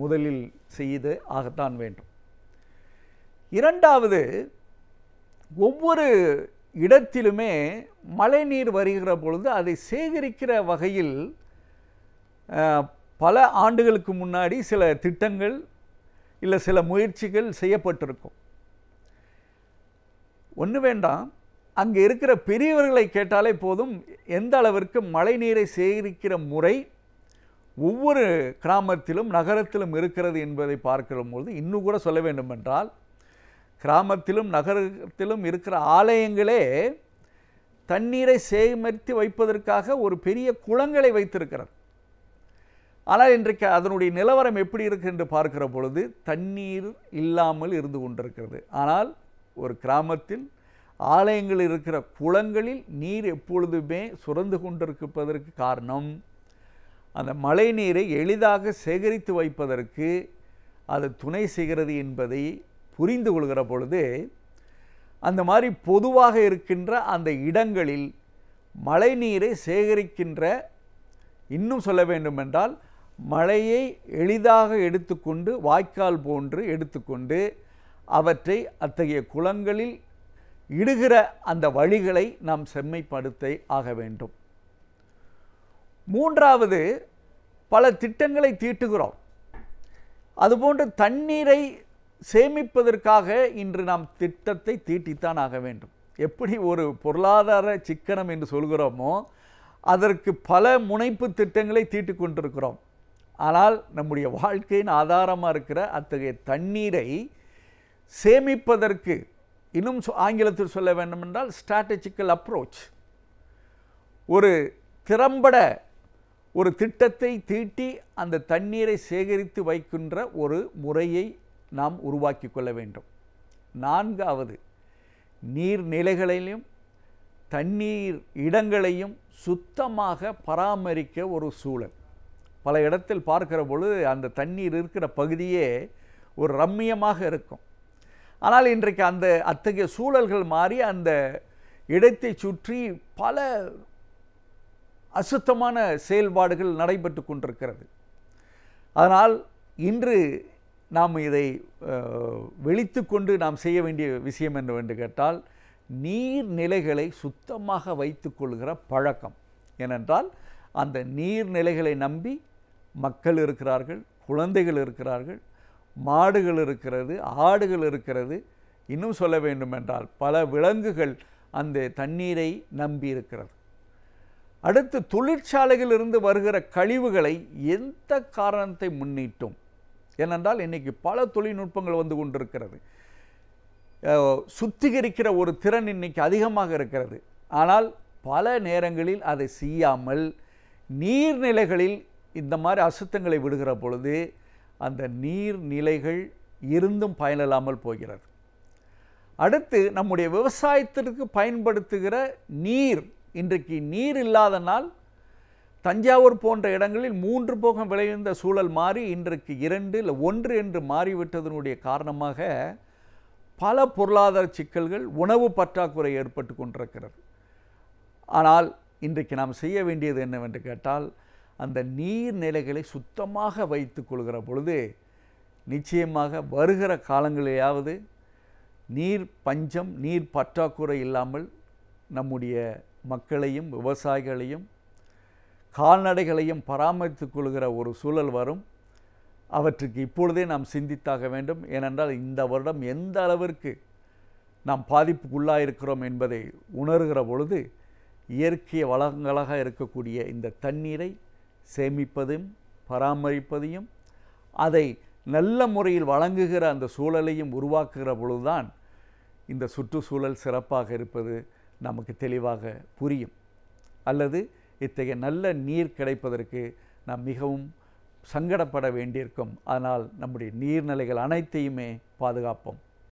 முதலில் செய்து ஆகத்தான் வேண்டும். இரண்டாவது, ஒவ்வொரு இடத்திலுமே மழைநீர் வருகிற பொழுது அதை சேகரிக்கிற வகையில் பல ஆண்டுகளுக்கு முன்னாடி சில திட்டங்கள் இல்லை சில முயற்சிகள் செய்யப்பட்டிருக்கும். ஒன்று வேண்டாம், அங்கே இருக்கிற பெரியவர்களை கேட்டாலே போதும் எந்த அளவிற்கு மழைநீரை சேகரிக்கிற முறை ஒவ்வொரு கிராமத்திலும் நகரத்திலும் இருக்கிறது என்பதை பார்க்கிற பொழுது இன்னும் கூட சொல்ல வேண்டும் என்றால், கிராமத்திலும் நகரத்திலும் இருக்கிற ஆலயங்களே தண்ணீரை சேகரித்து வைப்பதற்காக ஒரு பெரிய குளங்களை வைத்திருக்கிறது. ஆனால் இன்றைக்கு அதனுடைய நிலவரம் எப்படி இருக்கு என்று பார்க்கிற பொழுது தண்ணீர் இல்லாமல் இருந்து கொண்டிருக்கிறது. ஆனால் ஒரு கிராமத்தில் ஆலயங்கள் இருக்கிற குளங்களில் நீர் எப்பொழுதுமே சுரந்து கொண்டிருப்பதற்கு காரணம், அந்த மழை நீரை எளிதாக சேகரித்து வைப்பதற்கு அது துணை செய்கிறது என்பதை புரிந்து கொள்கிற பொழுது அந்த மாதிரி பொதுவாக இருக்கின்ற அந்த இடங்களில் மழை நீரை சேகரிக்கின்ற, இன்னும் சொல்ல வேண்டுமென்றால் மழையை எளிதாக எடுத்துக்கொண்டு வாய்க்கால் போன்று எடுத்துக்கொண்டு அவற்றை அத்தகைய குளங்களில் இடுகிற அந்த வழிகளை நாம் செம்மைப்படுத்த ஆக வேண்டும். மூன்றாவது, பல திட்டங்களை தீட்டுகிறோம். அதுபோன்று தண்ணீரை சேமிப்பதற்காக இன்று நாம் திட்டத்தை தீட்டித்தான் ஆக வேண்டும். எப்படி ஒரு பொருளாதார சிக்கனம் என்று சொல்கிறோமோ அதற்கு பல முனைப்பு திட்டங்களை தீட்டிக் கொண்டிருக்கிறோம். ஆனால் நம்முடைய வாழ்க்கையின் ஆதாரமாக இருக்கிற அத்தகைய தண்ணீரை சேமிப்பதற்கு, இன்னும் ஆங்கிலத்தில் சொல்ல வேண்டுமென்றால் ஸ்ட்ராட்டஜிக்கல் அப்ரோச், ஒரு திறம்பட ஒரு திட்டத்தை தீட்டி அந்த தண்ணீரை சேகரித்து வைக்கின்ற ஒரு முறையை நாம் உருவாக்கி கொள்ள வேண்டும். நான்காவது, நீர்நிலைகளையும் தண்ணீர் இடங்களையும் சுத்தமாக பராமரிக்க ஒரு சூழல். பல இடத்தில் பார்க்கிற பொழுது அந்த தண்ணீர் இருக்கிற பகுதியே ஒரு ரம்மியமாக இருக்கும். ஆனால் இன்றைக்கு அத்தகைய சூழல்கள் மாறி அந்த இடத்தை சுற்றி பல அசுத்தமான செயல்பாடுகள் நடைபெற்று கொண்டிருக்கிறது. அதனால் இன்று நாம் இதை வெளித்து கொண்டு நாம் செய்ய வேண்டிய விஷயம் என்னவென்று கேட்டால், நீர்நிலைகளை சுத்தமாக வைத்து கொள்கிற பழக்கம். ஏனென்றால் அந்த நீர்நிலைகளை நம்பி மக்கள் இருக்கிறார்கள், குழந்தைகள் இருக்கிறார்கள், மாடுகள் இருக்கிறது, ஆடுகள் இருக்கிறது, இன்னும் சொல்ல வேண்டுமென்றால் பல விலங்குகள் அந்த தண்ணீரை நம்பி இருக்கிறது. அடுத்து, தொழிற்சாலைகளிலிருந்து வருகிற கழிவுகளை எந்த காரணத்தை முன்னிட்டும், ஏனென்றால் இன்றைக்கி பல தொழில்நுட்பங்கள் வந்து கொண்டிருக்கிறது, சுத்திகரிக்கிற ஒரு திறன் இன்றைக்கி அதிகமாக இருக்கிறது. ஆனால் பல நேரங்களில் அதை செய்யாமல் நீர்நிலைகளில் இந்த மாதிரி அசுத்தங்களை விடுகிற பொழுது அந்த நீர்நிலைகள் இருந்தும் பயனில்லாமல் போகிறது. அடுத்து, நம்முடைய விவசாயத்திற்கு பயன்படுத்துகிற நீர், இன்றைக்கு நீர் இல்லாத நாள் தஞ்சாவூர் போன்ற இடங்களில் 3 போகம் விளைந்த சூழல் மாறி இன்றைக்கு 2 இல்லை 1 என்று மாறிவிட்டதனுடைய காரணமாக பல பொருளாதார சிக்கல்கள், உணவு பற்றாக்குறை ஏற்பட்டு கொண்டிருக்கிறது. ஆனால் இன்றைக்கு நாம் செய்ய வேண்டியது என்னவென்று கேட்டால், அந்த நீர்நிலைகளை சுத்தமாக வைத்து கொள்கிற பொழுது நிச்சயமாக வருகிற காலங்களிலாவது நீர் பஞ்சம், நீர் பற்றாக்குறை இல்லாமல் நம்முடைய மக்களையும் விவசாயிகளையும் கால்நடைகளையும் பராமரித்து கொள்கிற ஒரு சூழல் வரும். அவற்றுக்கு இப்பொழுதே நாம் சிந்தித்தாக வேண்டும். ஏனென்றால் இந்த வருடம் எந்த அளவிற்கு நாம் பாதிப்புக்குள்ளாயிருக்கிறோம் என்பதை உணர்கிற பொழுது இயற்கை வளங்களாக இருக்கக்கூடிய இந்த தண்ணீரை சேமிப்பதையும் பராமரிப்பதையும் அதை நல்ல முறையில் வழங்குகிற அந்த சூழலையும் உருவாக்குகிற பொழுதுதான் இந்த சுற்றுச்சூழல் சிறப்பாக இருப்பது நமக்கு தெளிவாக புரியும். அல்லது இத்தகைய நல்ல நீர் கிடைப்பதற்கு நாம் மிகவும் சங்கடப்பட வேண்டியிருக்கும். ஆனால் நம்முடைய நீர்நிலைகள் அனைத்தையுமே பாதுகாப்போம்.